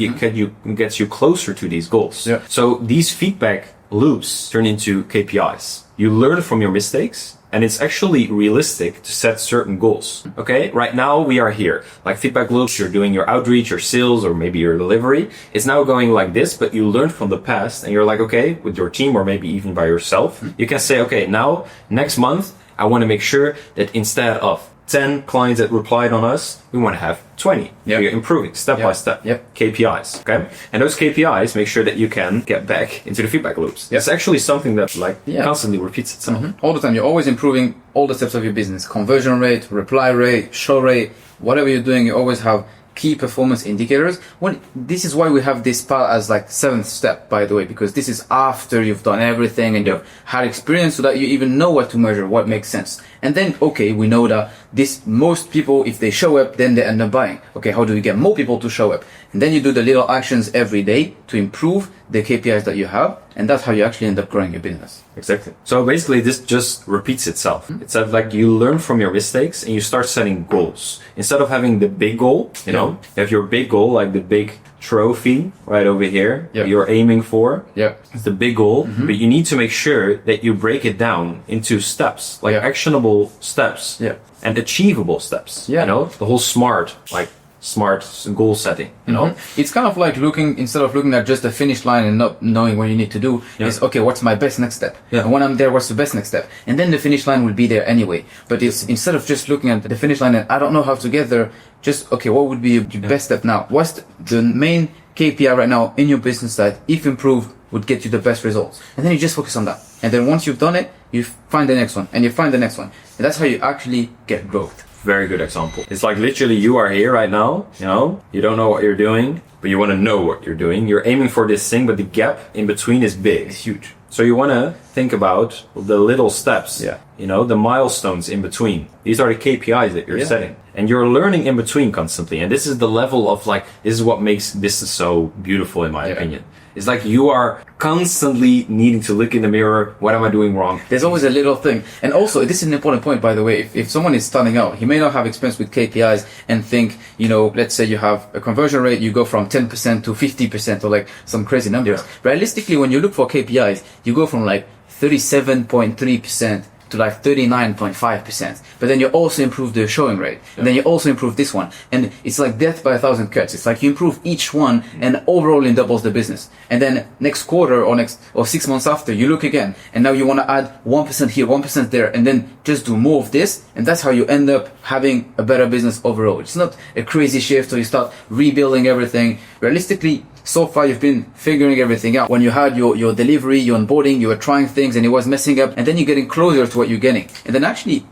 gets you closer to these goals. Yeah. So these feedback loops turn into KPIs. You learn from your mistakes. And it's actually realistic to set certain goals. Okay, right now we are here. Like feedback loops, you're doing your outreach, your sales, or maybe your delivery. It's now going like this, but you learned from the past and you're like, okay, with your team or maybe even by yourself, you can say, okay, now next month, I want to make sure that instead of 10 clients that replied on us, we want to have 20. Yep. You're improving step by step. Yep. KPIs. Okay. And those KPIs make sure that you can get back into the feedback loops. It's actually something that constantly repeats itself. All the time. You're always improving all the steps of your business. Conversion rate, reply rate, show rate, whatever you're doing, you always have key performance indicators. This is why we have this part as like 7th step, by the way, because this is after you've done everything and you've had experience so that you even know what to measure, what makes sense. And then, okay, we know that most people, if they show up, then they end up buying. Okay, how do we get more people to show up? And then you do the little actions every day to improve the KPIs that you have. And that's how you actually end up growing your business. Exactly. So basically this just repeats itself. It's like you learn from your mistakes and you start setting goals. Instead of having the big goal, you have your big goal, like the big trophy right over here Yeah. you're aiming for. Yeah. It's the big goal, but you need to make sure that you break it down into steps, like actionable steps Yeah. and achievable steps. Yeah. You know, the whole smart goal setting, you know? It's kind of like instead of looking at just the finish line and not knowing what you need to do, is okay, what's my best next step? Yeah. And when I'm there, what's the best next step? And then the finish line will be there anyway. But it's instead of just looking at the finish line and I don't know how to get there, just, okay, what would be the best step now? What's the main KPI right now in your business that, if improved, would get you the best results? And then you just focus on that. And then once you've done it, you find the next one and you find the next one. And that's how you actually get growth. Very good example. It's like literally you are here right now, you know, you don't know what you're doing, but you want to know what you're doing. You're aiming for this thing, but the gap in between is big. It's huge. So you want to think about the little steps, Yeah. you know, the milestones in between. These are the KPIs that you're Yeah. setting. And you're learning in between constantly. And this is the level of like, this is what makes business so beautiful in my opinion. It's like you are constantly needing to look in the mirror. What am I doing wrong? There's always a little thing. And also, this is an important point, by the way. If someone is starting out, he may not have experience with KPIs and think, you know, let's say you have a conversion rate, you go from 10% to 50% or like some crazy numbers. Realistically, when you look for KPIs, you go from like 37.3% to like 39.5%. But then you also improve the showing rate. And then you also improve this one. And it's like death by 1,000 cuts. It's like you improve each one and overall it doubles the business. And then next quarter or 6 months after, you look again. And now you want to add 1% here, 1% there, and then just do more of this. And that's how you end up having a better business overall. It's not a crazy shift or you start rebuilding everything. Realistically, so far you've been figuring everything out. When you had your delivery, your onboarding, you were trying things and it was messing up, and then you're getting closer to what you're getting. And then actually,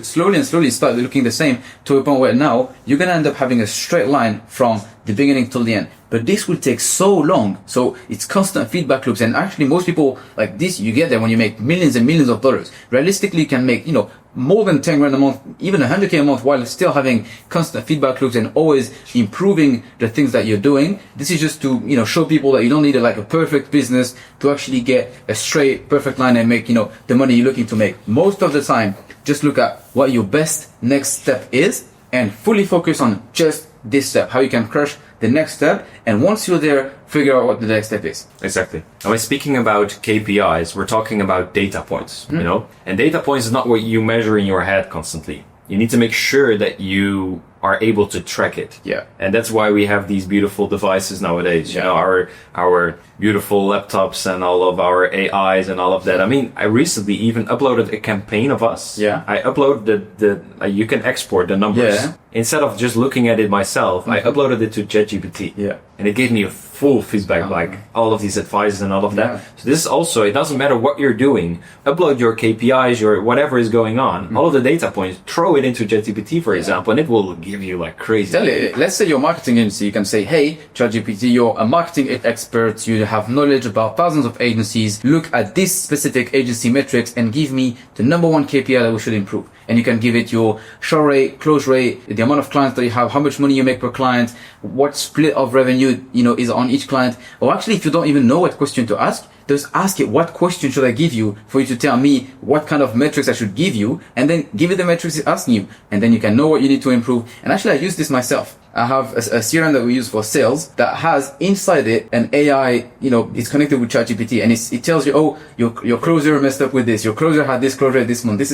slowly start looking the same to a point where now you're gonna end up having a straight line from the beginning till the end. But this will take so long. So it's constant feedback loops. And actually most people like this, you get there when you make millions and millions of dollars. Realistically, you can make, you know, more than 10 grand a month, even 100K a month, while still having constant feedback loops and always improving the things that you're doing. This is just to, you know, show people that you don't need a perfect business to actually get a straight, perfect line and make, you know, the money you're looking to make. Most of the time, just look at what your best next step is and fully focus on just this step, how you can crush the next step. And once you're there, figure out what the next step is. Exactly. And when speaking about KPIs, we're talking about data points, you know? And data points is not what you measure in your head constantly. You need to make sure that you are able to track it. Yeah. And that's why we have these beautiful devices nowadays, you know, our beautiful laptops and all of our AIs and all of that. I mean, I recently even uploaded a campaign of us. Yeah. I uploaded you can export the numbers. Yeah. Instead of just looking at it myself, I uploaded it to ChatGPT. Yeah. And it gave me a full feedback, like all of these advices and all of that. Yeah. So this is also, it doesn't matter what you're doing, upload your KPIs, your whatever is going on, all of the data points, throw it into ChatGPT, for example, and it will give you like crazy. Tell it, let's say you're a marketing agency, you can say, hey, ChatGPT, you're a marketing expert, you have knowledge about thousands of agencies, look at this specific agency metrics and give me the number one KPI that we should improve. And you can give it your show rate, close rate, the amount of clients that you have, how much money you make per client, what split of revenue, you know, is on each client. Or actually, if you don't even know what question to ask, just ask it, what question should I give you for you to tell me what kind of metrics I should give you, and then give it the metrics it's asking you. And then you can know what you need to improve. And actually, I use this myself. I have a CRM that we use for sales that has inside it an AI, you know, it's connected with ChatGPT, and it tells you, oh, your closer messed up with this, your closer had this closure this month, this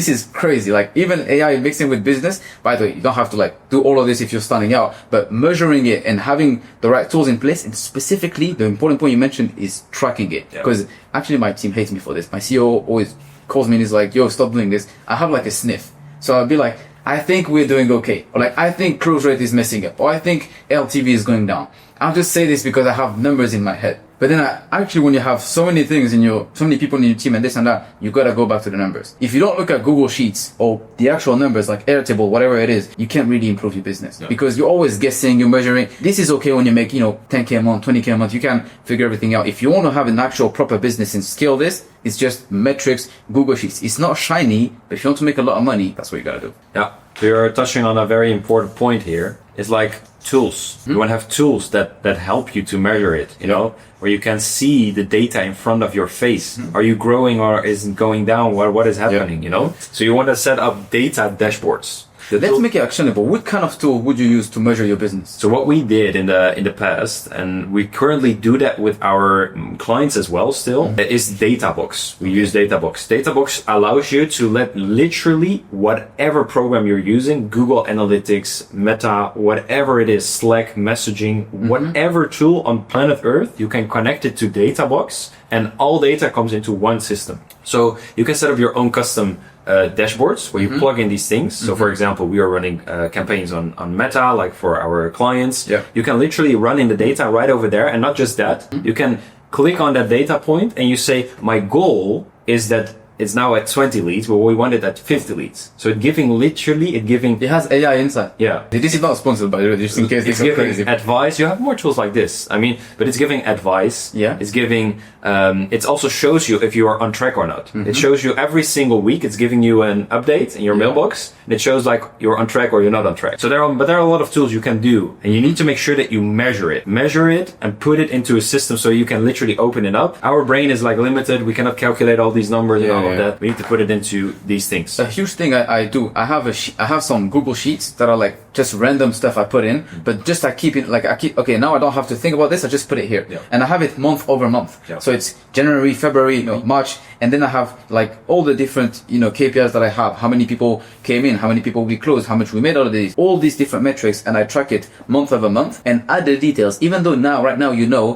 is crazy. Like even AI mixing with business, by the way, you don't have to like do all of this if you're starting out, but measuring it and having the right tools in place, and specifically the important point you mentioned is tracking it. Because actually my team hates me for this. My CEO always calls me and is like, yo, stop doing this. I have like a sniff. So I'll be like, I think we're doing okay. Or like, I think close rate is messing up. Or I think LTV is going down. I'll just say this because I have numbers in my head. But then actually when you have so many things so many people in your team and this and that, you gotta go back to the numbers. If you don't look at Google Sheets or the actual numbers like Airtable, whatever it is, you can't really improve your business. Because you're always guessing, you're measuring. This is okay when you make, 10K a month, 20K a month, you can figure everything out. If you want to have an actual proper business and scale this, it's just metrics, Google Sheets. It's not shiny, but if you want to make a lot of money, that's what you gotta do. Yeah, you're touching on a very important point here. It's like tools. You want to have tools that help you to measure it, you know, where you can see the data in front of your face. Are you growing or is it going down? What is happening, you know? So you want to set up data dashboards. Let's make it actionable. What kind of tool would you use to measure your business? So what we did in the past, and we currently do that with our clients as well still, is Databox. We use Databox. Databox allows you to let literally whatever program you're using, Google Analytics, Meta, whatever it is, Slack, messaging, whatever tool on planet Earth, you can connect it to Databox and all data comes into one system. So you can set up your own custom dashboards where you plug in these things. So for example, we are running campaigns on Meta, like for our clients. Yeah. You can literally run in the data right over there. And not just that, you can click on that data point and you say, my goal is that it's now at 20 leads, but we want it at 50 leads. So it has AI inside. Yeah. This is not sponsored, by the way, just in case it's they go giving crazy. advice. You have more tools like this. I mean, but it's giving advice. Yeah. It's giving, it also shows you if you are on track or not. It shows you every single week. It's giving you an update in your mailbox. And it shows like you're on track or you're not on track. So there are a lot of tools you can do, and you need to make sure that you measure it and put it into a system so you can literally open it up. Our brain is like limited. We cannot calculate all these numbers and all of that. We need to put it into these things. A huge thing I do, I have some Google Sheets that are like just random stuff I put in, but just okay, now I don't have to think about this, I just put it here. Yeah. And I have it month over month. Yeah. So it's January, February, March, and then I have like all the different, KPIs that I have, how many people came in, how many people we closed, how much we made out of these, all these different metrics, and I track it month over month and add the details. Even though right now,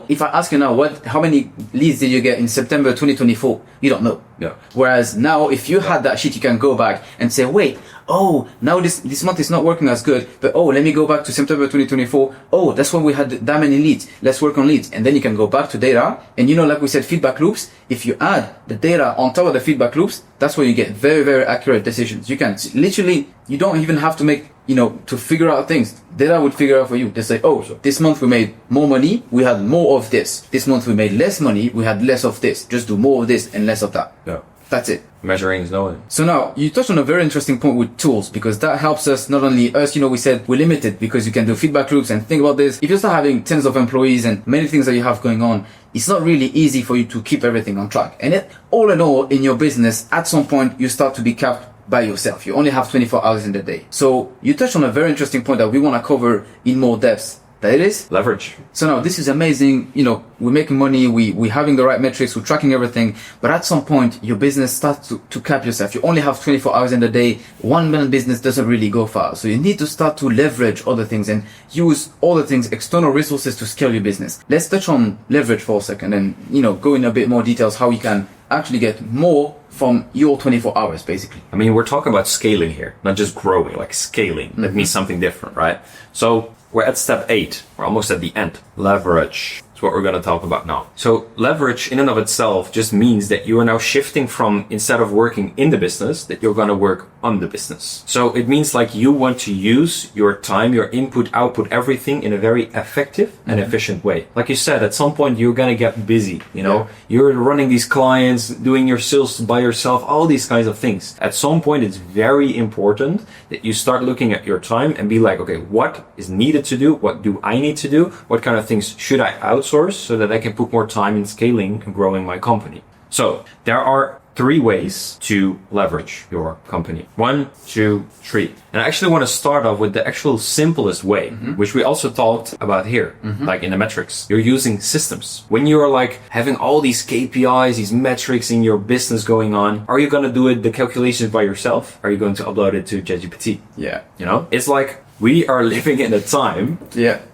if I ask you now, how many leads did you get in September 2024? You don't know. Yeah. Whereas now, if you had that sheet, you can go back and say, wait, now this month is not working as good, but let me go back to September 2024. That's when we had that many leads. Let's work on leads. And then you can go back to data. And like we said, feedback loops, if you add the data on top of the feedback loops, that's where you get very, very accurate decisions. You can literally, you don't even have to make, to figure out things. Data would figure out for you. They say, this month we made more money, we had more of this. This month we made less money, we had less of this. Just do more of this and less of that. Yeah. That's it. Measuring is knowing. So now, you touched on a very interesting point with tools, because that helps us, not only us, we said we're limited because you can do feedback loops and think about this. If you start having tens of employees and many things that you have going on, it's not really easy for you to keep everything on track. And all in all, in your business, at some point, you start to be capped by yourself. You only have 24 hours in the day. So you touched on a very interesting point that we want to cover in more depth. That is leverage. So now this is amazing. We're making money. We're having the right metrics. We're tracking everything. But at some point, your business starts to cap yourself. You only have 24 hours in the day. One-man business doesn't really go far. So you need to start to leverage other things and use all the things, external resources to scale your business. Let's touch on leverage for a second and, go in a bit more details how you can actually get more from your 24 hours, basically. I mean, we're talking about scaling here, not just growing, like scaling. That means something different, right? So we're at step 8. We're almost at the end. Leverage. That's what we're going to talk about now. So leverage in and of itself just means that you are now shifting from, instead of working in the business, that you're going to work on the business. So it means like you want to use your time, your input, output, everything in a very effective and efficient way. Like you said, at some point you're going to get busy, You're running these clients, doing your sales by yourself, all these kinds of things. At some point it's very important that you start looking at your time and be like, okay, what is needed to do? What do I need to do? What kind of things should I outsource so that I can put more time in scaling and growing my company? So there are 3 ways to leverage your company. 1, 2, 3. And I actually want to start off with the actual simplest way, which we also talked about here, like in the metrics. You're using systems. When you're like having all these KPIs, these metrics in your business going on, are you going to do the calculations by yourself? Are you going to upload it to ChatGPT? Yeah. It's like we are living in a time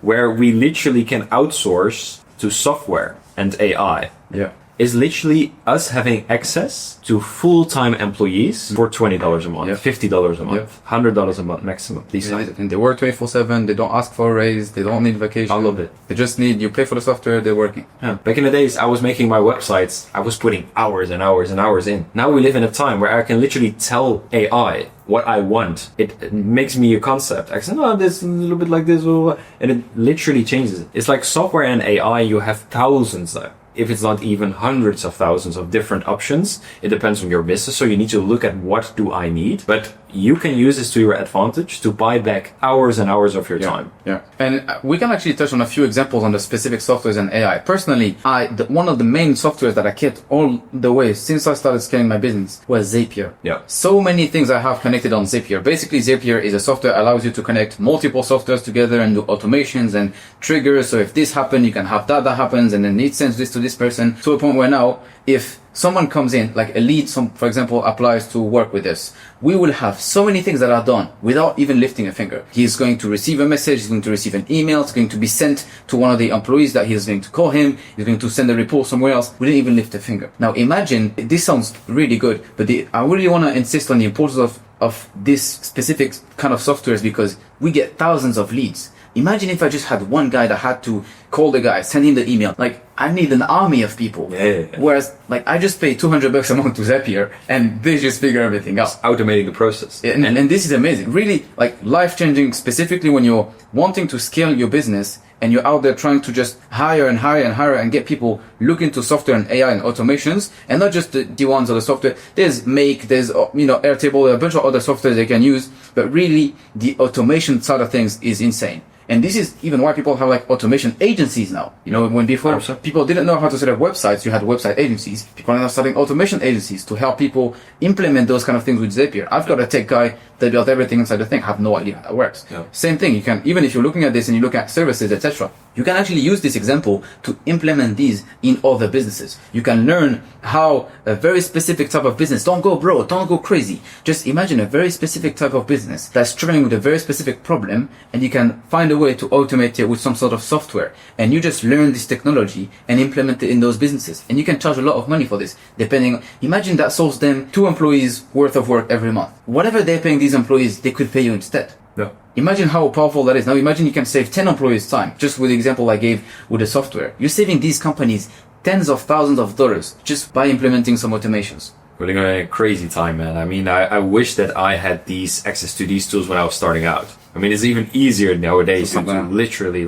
where we literally can outsource to software and AI. Yeah. Is literally us having access to full-time employees for $20 a month, $50 a month, $100 a month maximum. And they work 24/7. They don't ask for a raise. They don't need vacation. All of it. They just need, you pay for the software. They're working. Yeah. Back in the days, I was making my websites. I was putting hours and hours and hours in. Now we live in a time where I can literally tell AI what I want. It makes me a concept. I say, no, this a little bit like this, and it literally changes it. It's like software and AI. You have thousands there. If it's not even hundreds of thousands of different options, it depends on your business. So you need to look at what do I need. But you can use this to your advantage to buy back hours and hours of your time. Yeah. And we can actually touch on a few examples on the specific softwares and AI. Personally, one of the main softwares that I kept all the way since I started scaling my business was Zapier. Yeah. So many things I have connected on Zapier. Basically, Zapier is a software that allows you to connect multiple softwares together and do automations and triggers. So if this happens, you can have that happens, and then it sends this to this person, to a point where now, if someone comes in, like a lead, for example, applies to work with us, we will have so many things that are done without even lifting a finger. He's going to receive a message, he's going to receive an email, it's going to be sent to one of the employees that he's going to call him, he's going to send a report somewhere else. We didn't even lift a finger. Now imagine, this sounds really good, but I really want to insist on the importance of this specific kind of softwares, because we get thousands of leads. Imagine if I just had one guy that had to call the guy, send him the email. Like, I need an army of people. Yeah. Whereas, like, I just pay $200 a month to Zapier, and they just figure everything out. Automating the process. And this is amazing. Really, like, life-changing, specifically when you're wanting to scale your business and you're out there trying to just hire and get people looking to software and AI and automations, and not just the ones of the software. There's Make, there's, Airtable, a bunch of other softwares they can use, but really the automation side of things is insane. And this is even why people have like automation agencies now. When before people didn't know how to set up websites, you had website agencies. People are now starting automation agencies to help people implement those kind of things with Zapier. I've got a tech guy that built everything inside the thing. I have no idea how that works. Yeah. Same thing. You can, even if you're looking at this and you look at services, etc., you can actually use this example to implement these in other businesses. You can learn how a very specific type of business, don't go broke, don't go crazy. Just imagine a very specific type of business that's struggling with a very specific problem, and you can find a way to automate it with some sort of software. And you just learn this technology and implement it in those businesses. And you can charge a lot of money for this, imagine that solves them 2 employees worth of work every month. Whatever they're paying these employees, they could pay you instead. Yeah. Imagine how powerful that is. Now imagine you can save 10 employees time, just with the example I gave with the software. You're saving these companies tens of thousands of dollars just by implementing some automations. We're living in a crazy time, man. I mean, I wish that I had access to these tools when I was starting out. I mean, it's even easier nowadays to literally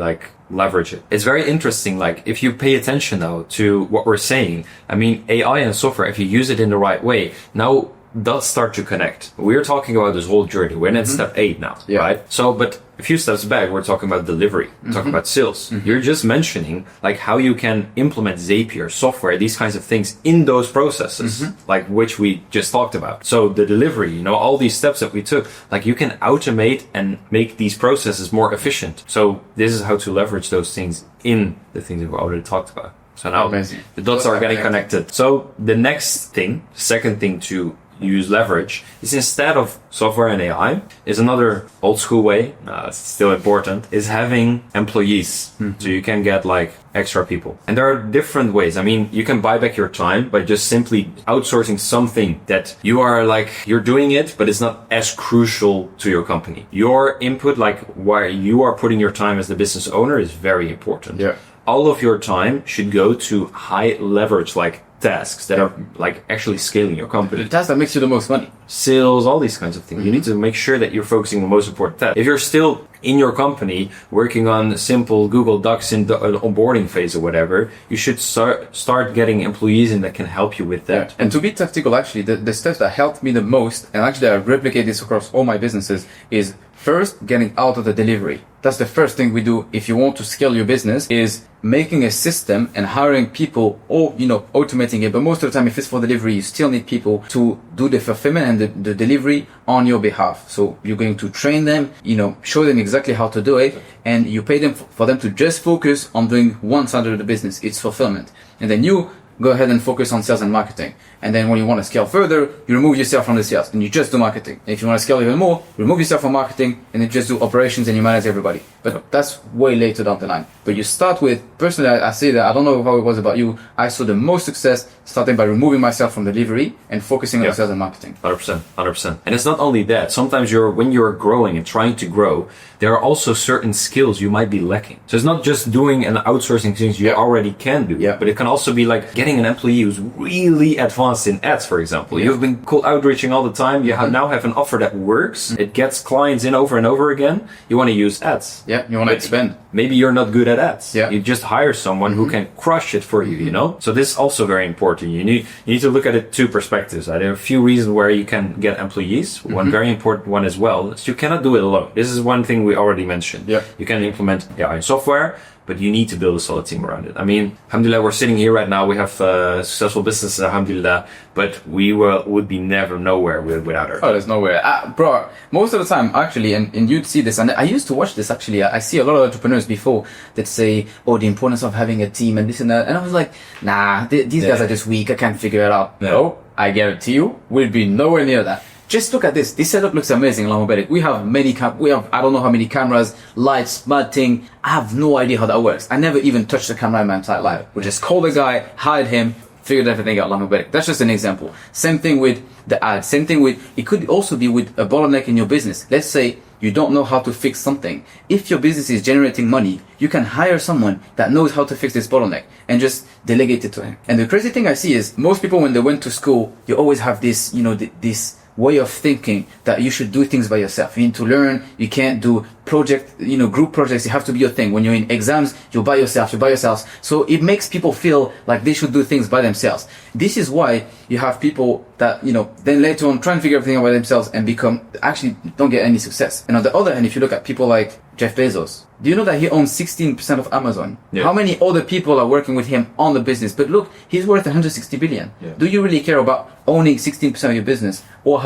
leverage it. It's very interesting. Like, if you pay attention though to what we're saying, I mean, AI and software, if you use it in the right way, now does start to connect. We're talking about this whole journey. We're in step 8 now, right? So, but a few steps back, we're talking about delivery, we're talking about sales. You're just mentioning like how you can implement Zapier software, these kinds of things in those processes, like which we just talked about. So the delivery, all these steps that we took, like you can automate and make these processes more efficient. So this is how to leverage those things in the things that we already talked about. So now the dots are getting connected. So the next thing, second thing to use leverage is, instead of software and AI, is another old school way, it's still important, is having employees. So you can get like extra people. And there are different ways. I mean, you can buy back your time by just simply outsourcing something that you're doing it, but it's not as crucial to your company. Your input, like where you are putting your time as the business owner, is very important. Yeah. All of your time should go to high leverage, like tasks that are like actually scaling your company. The task that makes you the most money. Sales, all these kinds of things. You need to make sure that you're focusing on the most important task. If you're still in your company working on simple Google Docs in the onboarding phase or whatever, you should start getting employees in that can help you with that. Yeah. And to be tactical, actually, the steps that helped me the most, and actually I replicate this across all my businesses, is first getting out of the delivery. That's the first thing we do if you want to scale your business, is making a system and hiring people, or automating it. But most of the time, if it's for delivery, you still need people to do the fulfillment and the delivery on your behalf. So you're going to train them, show them exactly how to do it, and you pay them for them to just focus on doing one side of the business, it's fulfillment. And then you go ahead and focus on sales and marketing. And then when you want to scale further, you remove yourself from the sales and you just do marketing. And if you want to scale even more, remove yourself from marketing and then just do operations and you manage everybody. But that's way later down the line. But you start with, personally, I say that, I don't know how it was about you, I saw the most success starting by removing myself from delivery and focusing on sales and marketing. 100%. And it's not only that. Sometimes when you're growing and trying to grow, there are also certain skills you might be lacking. So it's not just doing and outsourcing things you already can do, but it can also be like getting getting an employee who's really advanced in ads, for example. You've been cold outreaching all the time. You now have an offer that works. It gets clients in over and over again. You want to use ads. Yeah, you want to expand. Maybe you're not good at ads. Yeah. You just hire someone who can crush it for you, you know? So this is also very important. You need to look at it two perspectives. There are a few reasons where you can get employees. One very important one as well is you cannot do it alone. This is one thing we already mentioned. Yeah. You can implement AI software, but you need to build a solid team around it. I mean, alhamdulillah, we're sitting here right now. We have successful business, alhamdulillah, but we would be never nowhere without her. Oh, there's nowhere. Bro, most of the time, actually, and you'd see this, and I used to watch this, actually. I see a lot of entrepreneurs before that say, oh, the importance of having a team and this and that. And I was like, nah, these guys are just weak. I can't figure it out. No, I guarantee you, we'll be nowhere near that. Just look at this. This setup looks amazing, Alhamdulillah. We have I don't know how many cameras, lights, mad thing. I have no idea how that works. I never even touched the camera in my entire life. We just call the guy, hired him, figured everything out, Alhamdulillah. That's just an example. Same thing with the ad. Same thing with, it could also be with a bottleneck in your business. Let's say you don't know how to fix something. If your business is generating money, you can hire someone that knows how to fix this bottleneck and just delegate it to him. And the crazy thing I see is most people, when they went to school, you always have this, this way of thinking that you should do things by yourself. You need to learn. You can't do group projects. You have to be your thing. When you're in exams, you're by yourself. So it makes people feel like they should do things by themselves. This is why you have people that, then later on try and figure everything out by themselves and actually don't get any success. And on the other hand, if you look at people like Jeff Bezos, do you know that he owns 16% of Amazon? Yeah. How many other people are working with him on the business? But look, he's worth 160 billion. Yeah. Do you really care about owning 16% of your business or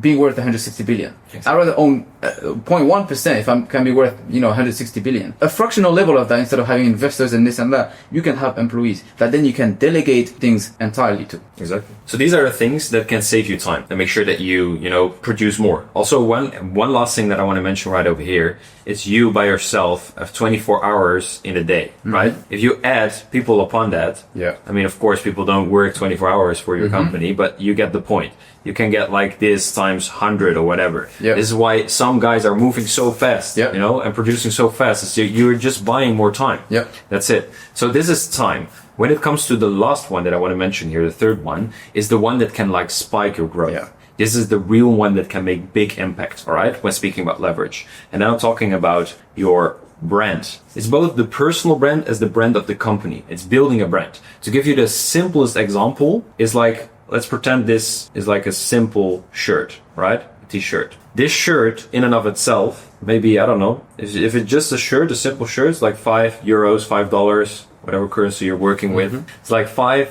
being worth 160 billion? Exactly. I'd rather own 0.1% if I can be worth 160 billion. A fractional level of that, instead of having investors and this and that, you can have employees that then you can delegate things entirely to. Exactly. So these are the things that can save you time and make sure that you produce more. Also, one last thing that I want to mention right over here is you by yourself have 24 hours in a day, right? If you add people upon that, I mean, of course, people don't work 24 hours for your company, but you get the point. You can get like this times 100 or whatever. This is why some guys are moving so fast, and producing so fast. It's you're just buying more time. That's it. So this is time. When it comes to the last one that I want to mention here, the third one is the one that can like spike your growth. This is the real one that can make big impact, all right? When speaking about leverage. And now I'm talking about your brand. It's both the personal brand as the brand of the company. It's building a brand. To give you the simplest example is like, let's pretend this is like a simple shirt, right? A t-shirt. This shirt in and of itself, maybe, I don't know, if it's just a shirt, a simple shirt, it's like €5, $5, whatever currency you're working with. It's like €5.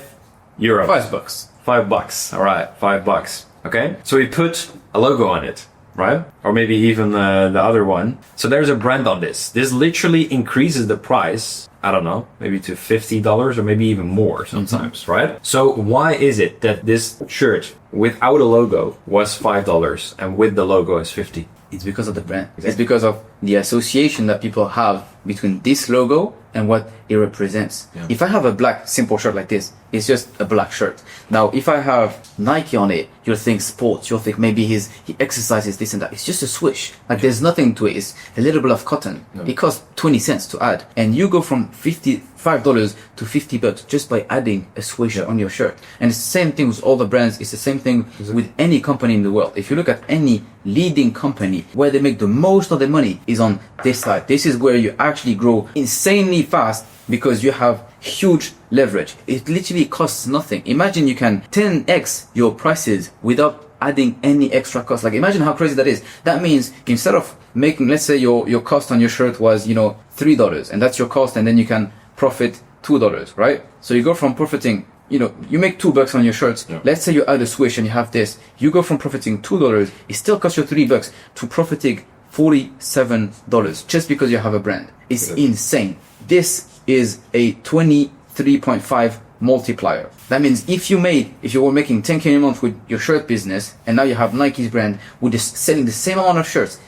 $5. $5. All right, $5. Okay. So we put a logo on it, right? Or maybe even the other one. So there's a brand on this. This literally increases the price, I don't know, maybe to $50 or maybe even more sometimes, right? So why is it that this shirt without a logo was $5 and with the logo is 50? It's because of the brand. Exactly. It's because of the association that people have between this logo and what it represents. If I have a black simple shirt like this, it's just a black shirt. Now, if I have Nike on it, you'll think sports. You'll think maybe he exercises this and that. It's just a swoosh. Like there's nothing to it. It's a little bit of cotton. It costs 20 cents to add. And you go from $55 to $50 just by adding a swoosh on your shirt. And it's the same thing with all the brands. It's the same thing with any company in the world. If you look at any leading company, where they make the most of their money is on this side. This is where you actually grow insanely fast because you have huge leverage. It literally costs nothing. Imagine you can 10x your prices without adding any extra cost. Like imagine how crazy that is. That means instead of making, let's say your cost on your shirt was, $3 and that's your cost, and then you can profit $2, right? So you go from profiting, you make $2 on your shirts. Let's say you add a swoosh and you have this. You go from profiting $2, it still costs you $3 to profiting $47 just because you have a brand. It's insane. This is a 23.5 multiplier. That means if you were making 10K a month with your shirt business and now you have Nike's brand with just selling the same amount of shirts,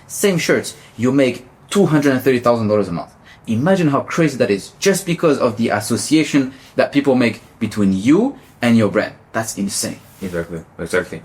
you make $230,000 a month. Imagine how crazy that is just because of the association that people make between you and your brand. That's insane. Exactly.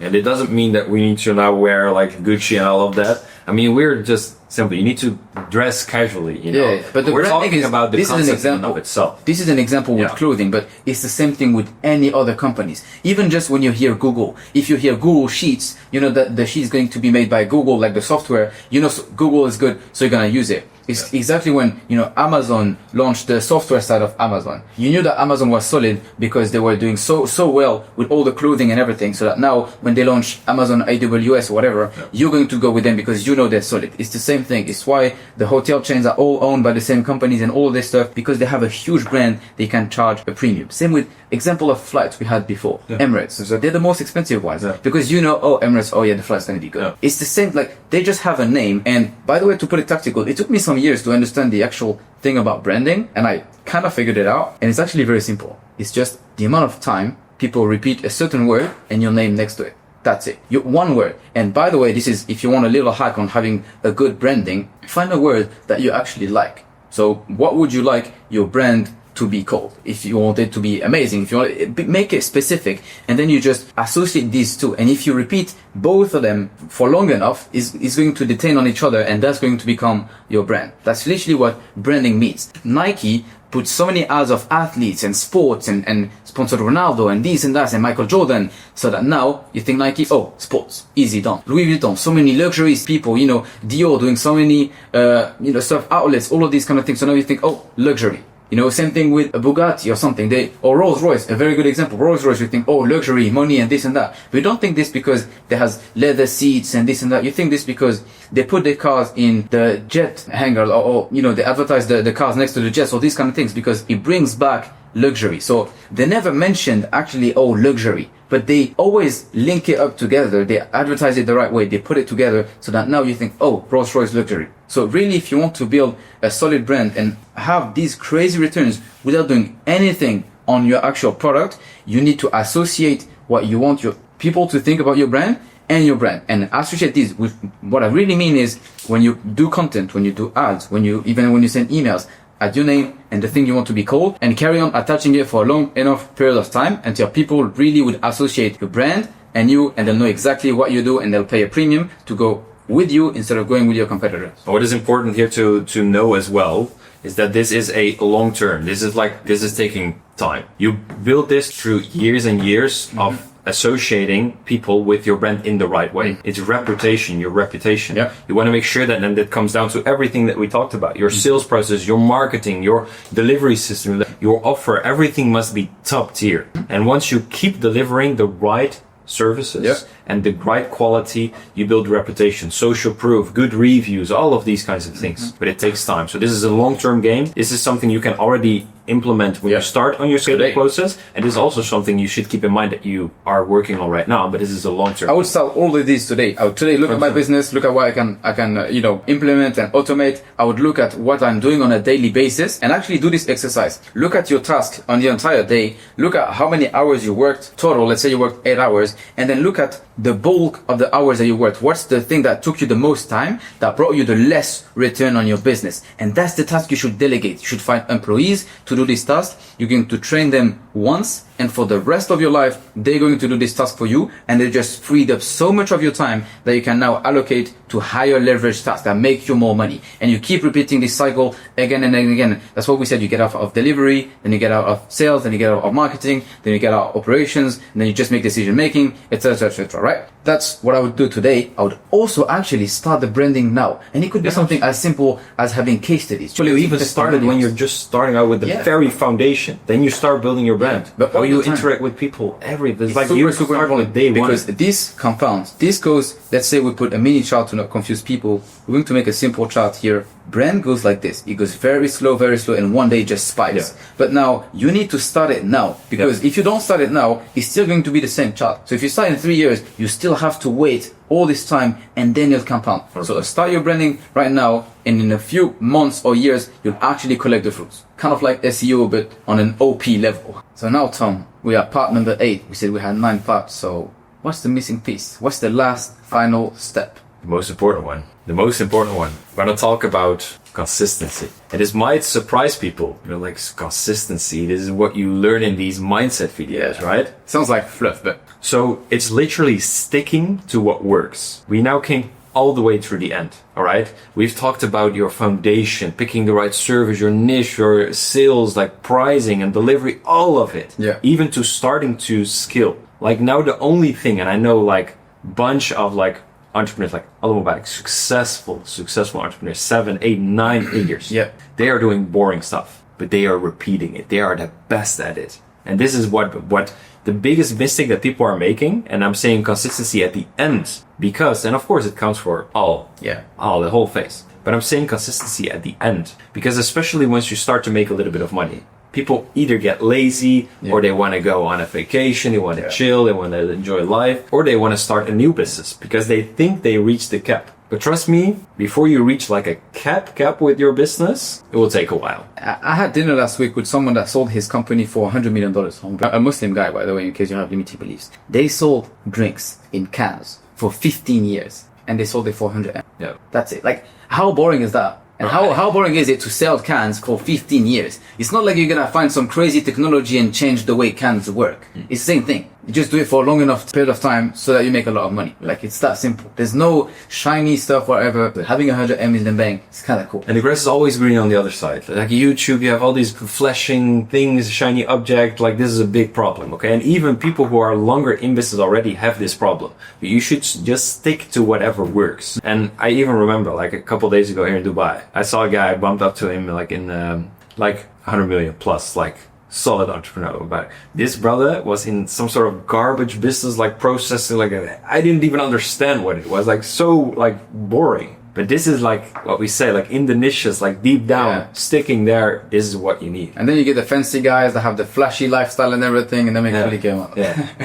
And it doesn't mean that we need to now wear like Gucci and all of that. I mean, we're just simple. You need to dress casually, you know. Yeah, but the we're branding talking about the this is an concept in example and of itself. This is an example with Yeah. clothing, but it's the same thing with any other companies. Even just when you hear Google, if you hear Google Sheets, you know that the sheet is going to be made by Google, like the software. You know, Google is good, so you're gonna use it. It's exactly when, you know, Amazon launched the software side of Amazon. You knew that Amazon was solid because they were doing so well with all the clothing and everything. So that now when they launch Amazon AWS or whatever, you're going to go with them because you know they're solid. It's the same thing. It's why the hotel chains are all owned by the same companies and all this stuff, because they have a huge brand. They can charge a premium. Same with example of flights we had before. Emirates. So they're the most expensive ones because you know, oh, Emirates, oh yeah, the flight's going to be good. It's the same, like they just have a name. And by the way, to put it tactical, it took me some years to understand the actual thing about branding, and I kind of figured it out. And it's actually very simple. It's just the amount of time people repeat a certain word and your name next to it. That's it. One word. And by the way, this is, if you want a little hack on having a good branding, find a word that you actually like. So what would you like your brand to be called? If you want it to be amazing, if you want it, make it specific, and then you just associate these two. And if you repeat both of them for long enough, is going to detain on each other, and that's going to become your brand. That's literally what branding means. Nike put so many ads of athletes and sports and sponsored Ronaldo and this and that and Michael Jordan, so that now you think Nike, oh, sports, easy done. Louis Vuitton, so many luxuries people, you know, Dior doing so many, you know, stuff, outlets, all of these kind of things. So now you think, oh, luxury. You know, same thing with a Bugatti or something. Or Rolls-Royce, a very good example. Rolls-Royce, you think, oh, luxury, money, and this and that. But you don't think this because they has leather seats and this and that. You think this because they put their cars in the jet hangar, or you know, they advertise the cars next to the jets, or these kind of things, because it brings back luxury. So they never mentioned actually, oh, luxury, but they always link it up together. They advertise it the right way. They put it together so that now you think, oh, Rolls-Royce luxury. So really, if you want to build a solid brand and have these crazy returns without doing anything on your actual product, you need to associate what you want your people to think about your brand and your brand, and associate these with what I really mean is when you do content, when you do ads, even when you send emails, add your name and the thing you want to be called, and carry on attaching it for a long enough period of time until people really would associate your brand and you, and they'll know exactly what you do, and they'll pay a premium to go with you instead of going with your competitors. What is important here to know as well is that this is a long term. This is taking time. You build this through years and years of associating people with your brand in the right way. It's reputation, your reputation. Yeah. You want to make sure that, and that comes down to everything that we talked about. Your sales process, your marketing, your delivery system, your offer, everything must be top tier. And once you keep delivering the right services and the right quality, you build reputation, social proof, good reviews, all of these kinds of things. But it takes time. So this is a long-term game. This is something you can already implement when you start on your scaling process, and this is also something you should keep in mind that you are working on right now, but this is a long-term. I would start all of these today. I would today look at my business, look at what I can you know, implement and automate. I would look at what I'm doing on a daily basis and actually do this exercise. Look at your task on the entire day. Look at how many hours you worked total. Let's say you worked 8 hours, and then look at the bulk of the hours that you worked. What's the thing that took you the most time, that brought you the less return on your business? And that's the task you should delegate. You should find employees to do this task. You're going to train them once, and for the rest of your life, they're going to do this task for you, and they just freed up so much of your time that you can now allocate to higher leverage tasks that make you more money. And you keep repeating this cycle again and again. That's what we said. You get out of delivery, then you get out of sales, then you get out of marketing, then you get out of operations, and then you just make decision making, etc., etc., right? That's what I would do today. I would also actually start the branding now. And it could be something as simple as having case studies. So you even started when you're just starting out with the very foundation. Then you start building your brand. But how you interact with people it's like you super start with day one. Because this compounds. This goes, let's say we put a mini chart to not confuse people. We're going to make a simple chart here. Brand goes like this. It goes very slow, and one day it just spikes. But now you need to start it now, because if you don't start it now, it's still going to be the same chart. So if you start in 3 years, you still have to wait all this time, and then you'll compound. So start your branding right now, and in a few months or years, you'll actually collect the fruits. Kind of like SEO, but on an OP level. So now, Thom, we are part number 8. We said we had 9 parts. So what's the missing piece? What's the last final step? The most important one. We're going to talk about consistency. And this might surprise people. You know, like consistency. This is what you learn in these mindset videos, right? Sounds like fluff, but... So it's literally sticking to what works. We now can all the way through the end. All right. We've talked about your foundation, picking the right service, your niche, your sales, like pricing and delivery, all of it. Yeah. Even to starting to scale. Like now the only thing, and I know like bunch of like entrepreneurs, like automobiles, successful entrepreneurs, 7, 8, 9 figures. Yeah. They are doing boring stuff, but they are repeating it. They are the best at it. And this is what the biggest mistake that people are making. And I'm saying consistency at the end because, and of course it counts for the whole phase. But I'm saying consistency at the end because especially once you start to make a little bit of money, people either get lazy or they want to go on a vacation, they want to chill, they want to enjoy life, or they want to start a new business because they think they reached the cap. But trust me, before you reach like a cap with your business, it will take a while. I had dinner last week with someone that sold his company for $100 million. A Muslim guy, by the way, in case you have limiting beliefs. They sold drinks in cans for 15 years and they sold it for 100. Yeah. That's it. Like, how boring is that? And how boring is it to sell cans for 15 years? It's not like you're gonna find some crazy technology and change the way cans work. It's the same thing. You just do it for a long enough period of time so that you make a lot of money. Like, it's that simple. There's no shiny stuff, whatever. But having 100 M's in the bank, it's kind of cool. And the grass is always green on the other side. Like YouTube, you have all these flashing things, shiny object. Like this is a big problem, okay? And even people who are longer in business already have this problem. But you should just stick to whatever works. And I even remember, like a couple days ago here in Dubai, I saw a guy, I bumped up to him like in like 100 million plus, like solid entrepreneur. But this brother was in some sort of garbage business, like processing, like I didn't even understand what it was, like so like boring. But this is like what we say, like in the niches, like deep down, sticking there is what you need. And then you get the fancy guys that have the flashy lifestyle and everything, and they make really game up.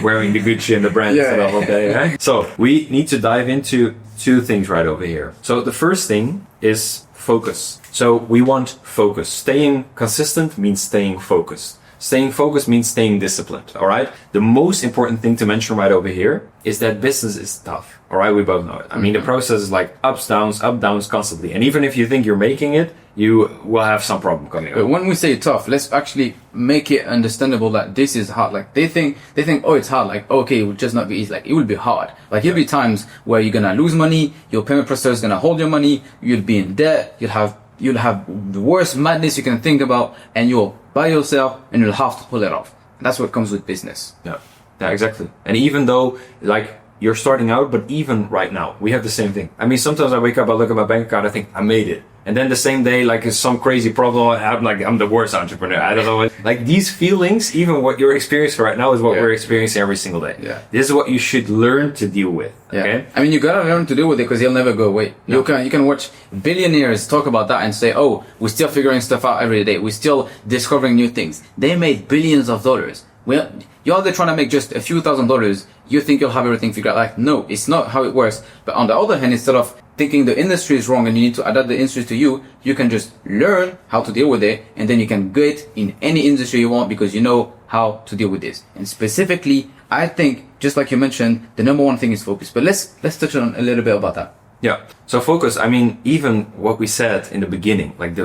Wearing the Gucci and the brands and all day, right? So we need to dive into 2 things right over here. So the first thing is focus. So we want focus. Staying consistent means staying focused. Staying focused means staying disciplined, all right? The most important thing to mention right over here is that business is tough, all right? We both know it. I mean, the process is like ups, downs constantly. And even if you think you're making it, you will have some problem coming up. But when we say tough, let's actually make it understandable that this is hard. Like they think, oh, it's hard. Like, okay, it will just not be easy. Like, it will be hard. Like, there'll be times where you're gonna lose money, your payment processor is gonna hold your money, you'll be in debt, you'll have the worst madness you can think about, and you'll by yourself, and you'll have to pull it off. That's what comes with business. Yeah, exactly. And even though, like, you're starting out, but even right now, we have the same thing. I mean, sometimes I wake up, I look at my bank account, I think, I made it. And then the same day, like, it's some crazy problem, I'm the worst entrepreneur. I don't know. Like, these feelings, even what you're experiencing right now is what we're experiencing every single day. Yeah. This is what you should learn to deal with. Okay? I mean, you gotta learn to deal with it because he'll never go away. No. You can watch billionaires talk about that and say, oh, we're still figuring stuff out every day. We're still discovering new things. They made billions of dollars. Well, you're out there trying to make just a few $1,000s. You think you'll have everything figured out. Like, no, it's not how it works. But on the other hand, instead of thinking the industry is wrong and you need to adapt the industry to you, you can just learn how to deal with it, and then you can get in any industry you want because you know how to deal with this. And specifically, I think, just like you mentioned, the number one thing is focus. But let's touch on a little bit about that. Yeah. So focus, I mean, even what we said in the beginning, like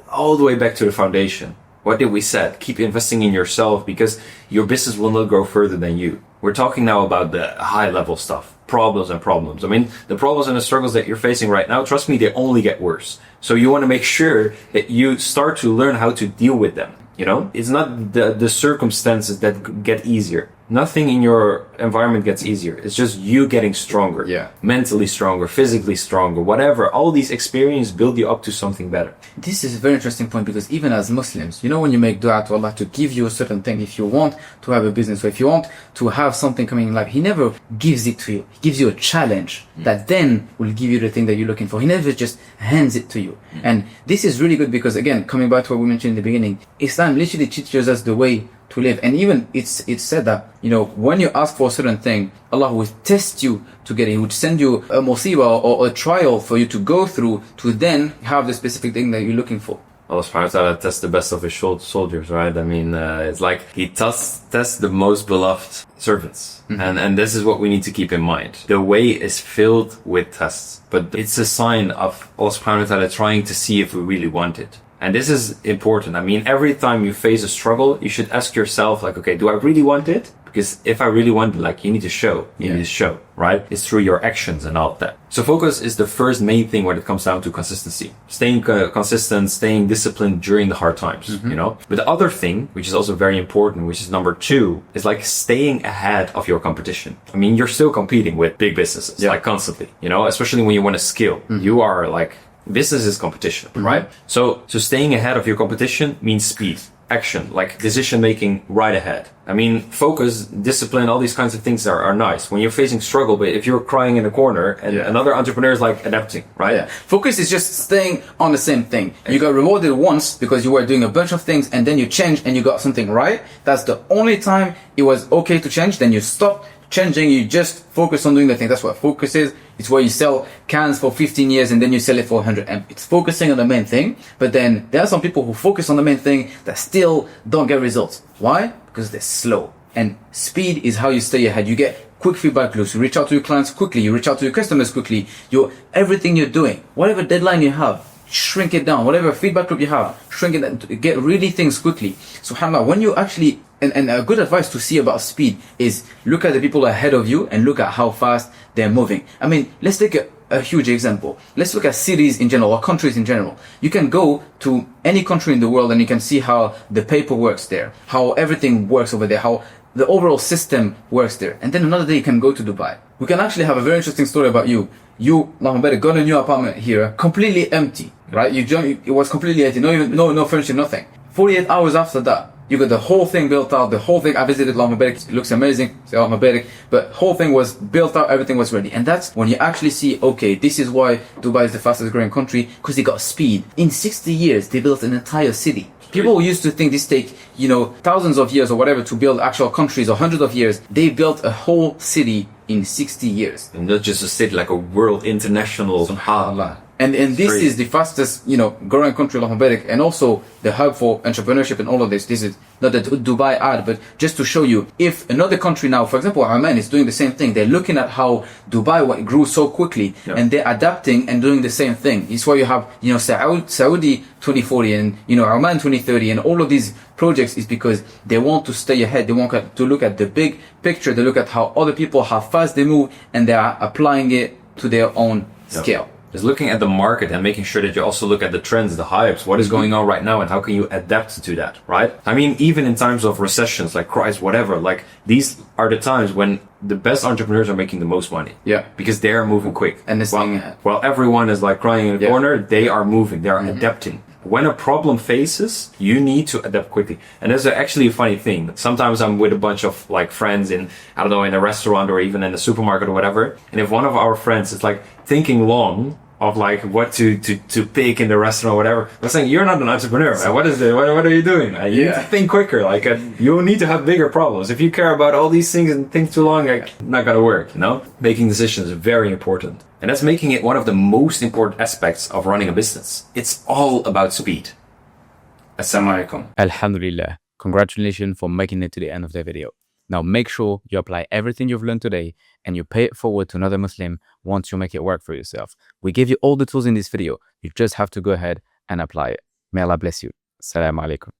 all the way back to the foundation. What did we said? Keep investing in yourself because your business will not grow further than you. We're talking now about the high level stuff, problems. I mean, the problems and the struggles that you're facing right now, trust me, they only get worse. So you want to make sure that you start to learn how to deal with them. You know, it's not the circumstances that get easier. Nothing in your environment gets easier. It's just you getting stronger. Yeah. Mentally stronger, physically stronger, whatever. All these experiences build you up to something better. This is a very interesting point because even as Muslims, you know, when you make dua to Allah to give you a certain thing, if you want to have a business or if you want to have something coming in life, He never gives it to you. He gives you a challenge that then will give you the thing that you're looking for. He never just hands it to you. And this is really good because, again, coming back to what we mentioned in the beginning, Islam literally teaches us the way to live. And even it's said that, you know, when you ask for a certain thing, Allah will test you to get it. He would send you a musibah or a trial for you to go through to then have the specific thing that you're looking for. Allah subhanahu wa ta'ala tests the best of his soldiers, right? I mean, it's like He tests the most beloved servants. Mm-hmm. And this is what we need to keep in mind. The way is filled with tests, but it's a sign of Allah subhanahu wa ta'ala trying to see if we really want it. And this is important. I mean, every time you face a struggle, you should ask yourself, like, okay, do I really want it? Because if I really want it, like, you need to show. You need to show, right? It's through your actions and all of that. So focus is the first main thing when it comes down to consistency. Staying consistent, staying disciplined during the hard times, you know? But the other thing, which is also very important, which is number 2, is like staying ahead of your competition. I mean, you're still competing with big businesses, like constantly, you know, especially when you want to scale. You are like, business is competition, right? So staying ahead of your competition means speed, action, like decision making right ahead. I mean, focus, discipline, all these kinds of things are nice when you're facing struggle. But if you're crying in a corner and another entrepreneur is like adapting, right? Yeah. Focus is just staying on the same thing. You got rewarded once because you were doing a bunch of things and then you changed and you got something right. That's the only time it was okay to change. Then you stop changing, you just focus on doing the thing. That's what focus is. It's where you sell cans for 15 years and then you sell it for 100. And it's focusing on the main thing. But then there are some people who focus on the main thing that still don't get results. Why? Because they're slow. And speed is how you stay ahead. You get quick feedback loops. You reach out to your clients quickly. You reach out to your customers quickly. Everything you're doing, whatever deadline you have, shrink it down. Whatever feedback loop you have, shrink it down. Get really things quickly. SubhanAllah, when you actually, and a good advice to see about speed is look at the people ahead of you and look at how fast they're moving. I mean, let's take a huge example. Let's look at cities in general or countries in general. You can go to any country in the world and you can see how the paper works there, how everything works over there, how the overall system works there. And then another day you can go to Dubai. We can actually have a very interesting story about you. You, Allahumma barik, got a new apartment here, completely empty, right? It was completely empty, no furniture, nothing. 48 hours after that, you got the whole thing built out, the whole thing. I visited, Allahumma barik, it looks amazing, say Allahumma barik, but whole thing was built out, everything was ready. And that's when you actually see, okay, this is why Dubai is the fastest growing country, because they got speed. In 60 years, they built an entire city. People used to think this take, thousands of years or whatever to build actual countries or hundreds of years. They built a whole city in 60 years. And not just a city, like a world international hub. And this is the fastest, growing country, Allahumma barik, and also the hub for entrepreneurship and all of this. This is not a Dubai ad, but just to show you, if another country now, for example, Oman is doing the same thing. They're looking at how Dubai grew so quickly, and they're adapting and doing the same thing. It's why you have, Saudi 2040 and, Oman 2030 and all of these projects is because they want to stay ahead. They want to look at the big picture. They look at how other people, how fast they move, and they are applying it to their own scale. Is looking at the market and making sure that you also look at the trends, the hypes, what is going on right now and how can you adapt to that, right? I mean, even in times of recessions, like crisis, whatever, like these are the times when the best entrepreneurs are making the most money. Yeah. Because they are moving quick. And while everyone is like crying in a corner, they are moving, they are adapting. When a problem faces, you need to adapt quickly. And there's actually a funny thing. Sometimes I'm with a bunch of like friends in a restaurant or even in a supermarket or whatever. And if one of our friends is like thinking long of like what to pick in the restaurant or whatever, I'm saying, you're not an entrepreneur, man. What are you doing? You need to think quicker. Like you need to have bigger problems. If you care about all these things and think too long, like not gonna work, Making decisions is very important. And that's making it one of the most important aspects of running a business. It's all about speed. Assalamu alaikum. Alhamdulillah. Congratulations for making it to the end of the video. Now make sure you apply everything you've learned today and you pay it forward to another Muslim once you make it work for yourself. We give you all the tools in this video. You just have to go ahead and apply it. May Allah bless you. Assalamu alaikum.